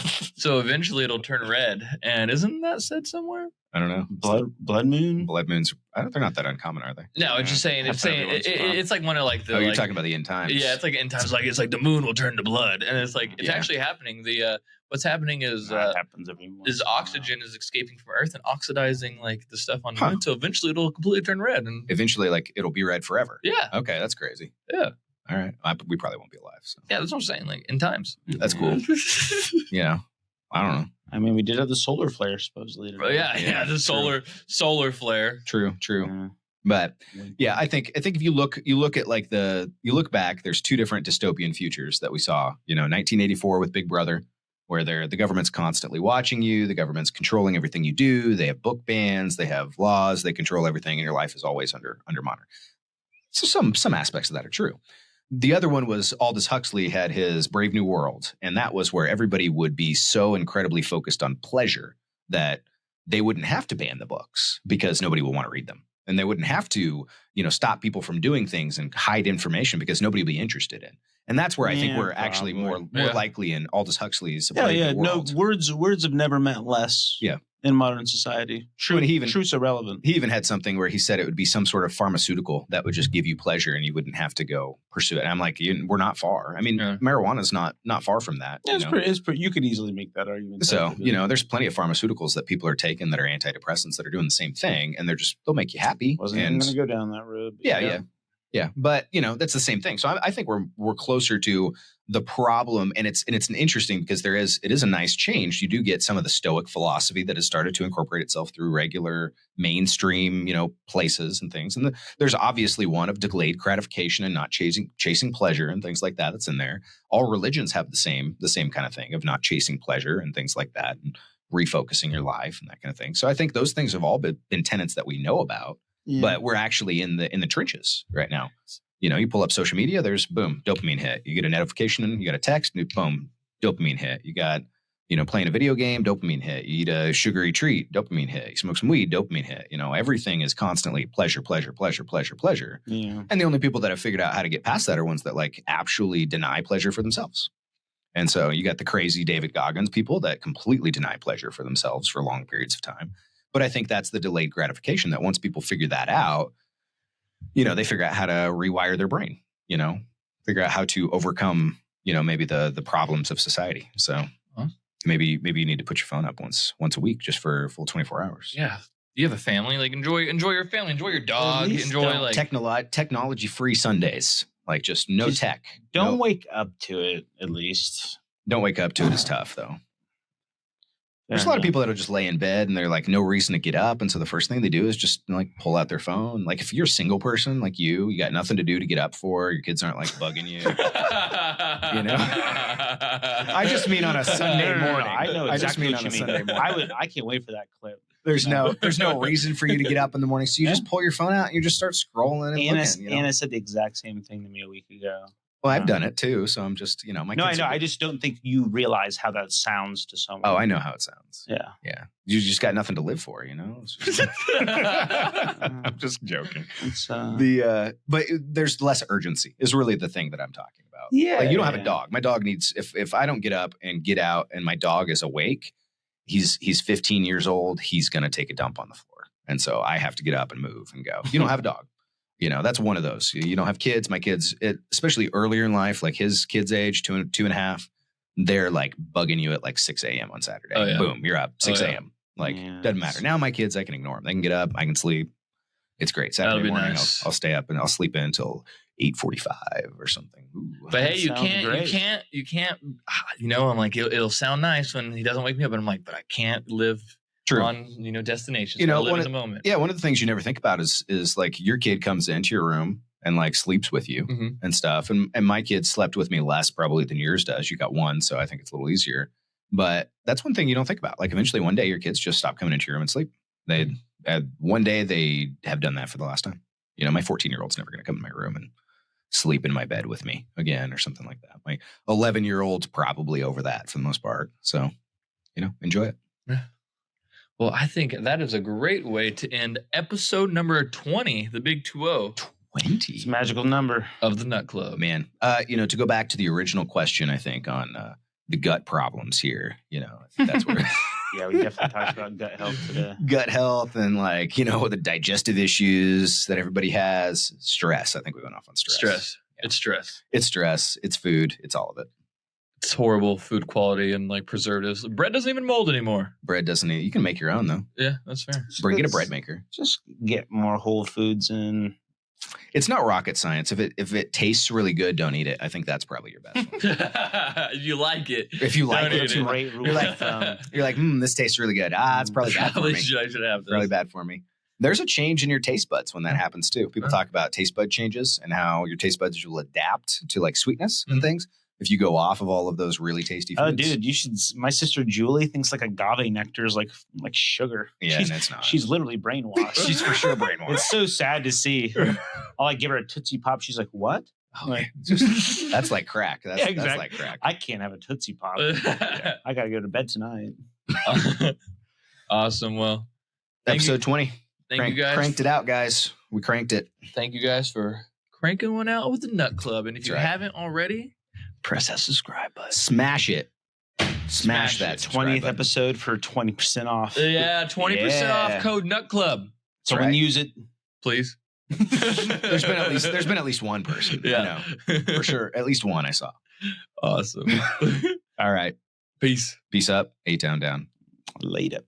it'll turn red. And isn't that said somewhere? I don't know. Blood moon? Blood moons. They're not that uncommon, are they? No, it's just saying. It's like one of like the. Oh, you're talking about the end times. Yeah, it's like end times. Like it's like the moon will turn to blood, and it's like it's actually happening. What's happening is happens every oxygen is escaping from Earth and oxidizing like the stuff on the moon. So eventually it'll completely turn red, and eventually like it'll be red forever. Yeah. Okay, that's crazy. Yeah. All right. We probably won't be alive. So. Yeah, that's what I'm saying. Like end times. That's cool. I don't know. I mean, we did have the solar flare supposedly. Yeah, the solar flare. True. But yeah, I think if you look at like you look back, there's two different dystopian futures that we saw. 1984 with Big Brother, where the government's constantly watching you, the government's controlling everything you do. They have book bans, they have laws, they control everything, and your life is always under monitor. So some aspects of that are true. The other one was Aldous Huxley had his Brave New World, and that was where everybody would be so incredibly focused on pleasure that they wouldn't have to ban the books because nobody would want to read them. And they wouldn't have to, stop people from doing things and hide information because nobody would be interested in. And that's where I think we're actually more likely in Aldous Huxley's Brave New World. No, words have never meant less. Yeah. in modern society. Truth's irrelevant. He even had something where he said it would be some sort of pharmaceutical that would just give you pleasure and you wouldn't have to go pursue it. And I'm like, we're not far. I mean, marijuana's not far from that. Yeah, it's pretty, you could easily make that argument. So, there's plenty of pharmaceuticals that people are taking that are antidepressants that are doing the same thing, and they'll make you happy. Wasn't even going to go down that road. Yeah. But, that's the same thing. So I think we're closer to the problem, and it's an interesting because it is a nice change. You do get some of the Stoic philosophy that has started to incorporate itself through regular mainstream, places and things. And there's obviously one of delayed gratification and not chasing pleasure and things like that that's in there. All religions have the same kind of thing of not chasing pleasure and things like that, and refocusing your life and that kind of thing. So I think those things have all been tenets that we know about. Yeah. But we're actually in the trenches right now. You pull up social media, there's boom, dopamine hit. You get a notification, you got a text, boom, dopamine hit. You got, playing a video game, dopamine hit. You eat a sugary treat, dopamine hit. You smoke some weed, dopamine hit. Everything is constantly pleasure. Yeah. And the only people that have figured out how to get past that are ones that like actually deny pleasure for themselves. And so you got the crazy David Goggins people that completely deny pleasure for themselves for long periods of time. But I think that's the delayed gratification that once people figure that out, they figure out how to rewire their brain, figure out how to overcome, maybe the problems of society. So maybe you need to put your phone up once a week just for a full 24 hours. Yeah. You have a family, like enjoy your family, enjoy your dog, enjoy like technology free Sundays, like just no tech. Don't wake up to it. At least don't wake up to it is tough though. There's a lot of people that'll just lay in bed and they're like no reason to get up. And so the first thing they do is just like pull out their phone. Like if you're a single person like you got nothing to do to get up for, your kids aren't like bugging you. I just mean on a Sunday morning. I know exactly I just mean what on you a mean. Sunday morning. I can't wait for that clip. There's no reason for you to get up in the morning. So you just pull your phone out and you just start scrolling. And Anna said the exact same thing to me a week ago. Well, I've done it too, so I'm just, my kids. I just don't think you realize how that sounds to someone. Oh, I know how it sounds. Yeah. You just got nothing to live for, It's just, I'm just joking. But there's less urgency is really the thing that I'm talking about. Yeah. Like you don't have a dog. My dog needs if I don't get up and get out and my dog is awake, he's 15 years old. He's gonna take a dump on the floor, and so I have to get up and move and go. You don't have a dog. That's one of those. You don't have kids. My kids, especially earlier in life, like his kids' age, 2.5, they're like bugging you at like 6 a.m. on Saturday. Oh, yeah. Boom, you're up 6 a.m. Like, doesn't matter. Now my kids, I can ignore them. They can get up. I can sleep. It's great. Saturday morning, nice. I'll stay up and I'll sleep in until 8:45 or something. Ooh, but hey, you can't. I'm like, it'll sound nice when he doesn't wake me up, and I'm like, but I can't live. True. On destinations. Live in the moment. Yeah, one of the things you never think about is like your kid comes into your room and like sleeps with you and stuff. And my kid slept with me less probably than yours does. You got one, so I think it's a little easier. But that's one thing you don't think about. Like eventually one day your kids just stop coming into your room and sleep. One day they have done that for the last time. My 14-year-old's never going to come in my room and sleep in my bed with me again or something like that. My 11-year-old's probably over that for the most part. So, enjoy it. Yeah. Well, I think that is a great way to end episode number 20, the big 2-0. 20? It's a magical number. Of the Nut Club. Man, to go back to the original question, I think, on the gut problems here, that's where... Yeah, we definitely talked about gut health today. Gut health and the digestive issues that everybody has. Stress. I think we went off on stress. Yeah. It's stress. It's stress. It's food. It's all of it. It's horrible food quality and like preservatives. Bread doesn't even mold anymore. Bread doesn't. You can make your own though. Yeah, that's fair. Get a bread maker. Just get more whole foods in. It's not rocket science. If it tastes really good, don't eat it. I think that's probably your best one. If you like it. If you like it, you're like, this tastes really good. It's probably bad for me. I should have this. Probably bad for me. There's a change in your taste buds when that happens too. People talk about taste bud changes and how your taste buds will adapt to like sweetness and things. If you go off of all of those really tasty foods. Oh, dude, you should. My sister Julie thinks like agave nectar is like sugar. Yeah, and it's not. She's literally brainwashed. She's for sure brainwashed. It's so sad to see. I'll like give her a Tootsie Pop. She's like, what? That's like crack. That's like crack. I can't have a Tootsie Pop. I got to go to bed tonight. Awesome. Well, episode 20. Thank you guys. Cranked it out, guys. We cranked it. Thank you guys for cranking one out with the Nut Club. And if you haven't already, press that subscribe button. Smash it. Smash that 20th episode for 20% off. Yeah, 20% off code Nut Club. Someone use it, please. There's been at least one person. Yeah, I know, for sure. At least one I saw. Awesome. All right. Peace. Peace up. A-Town down. Later.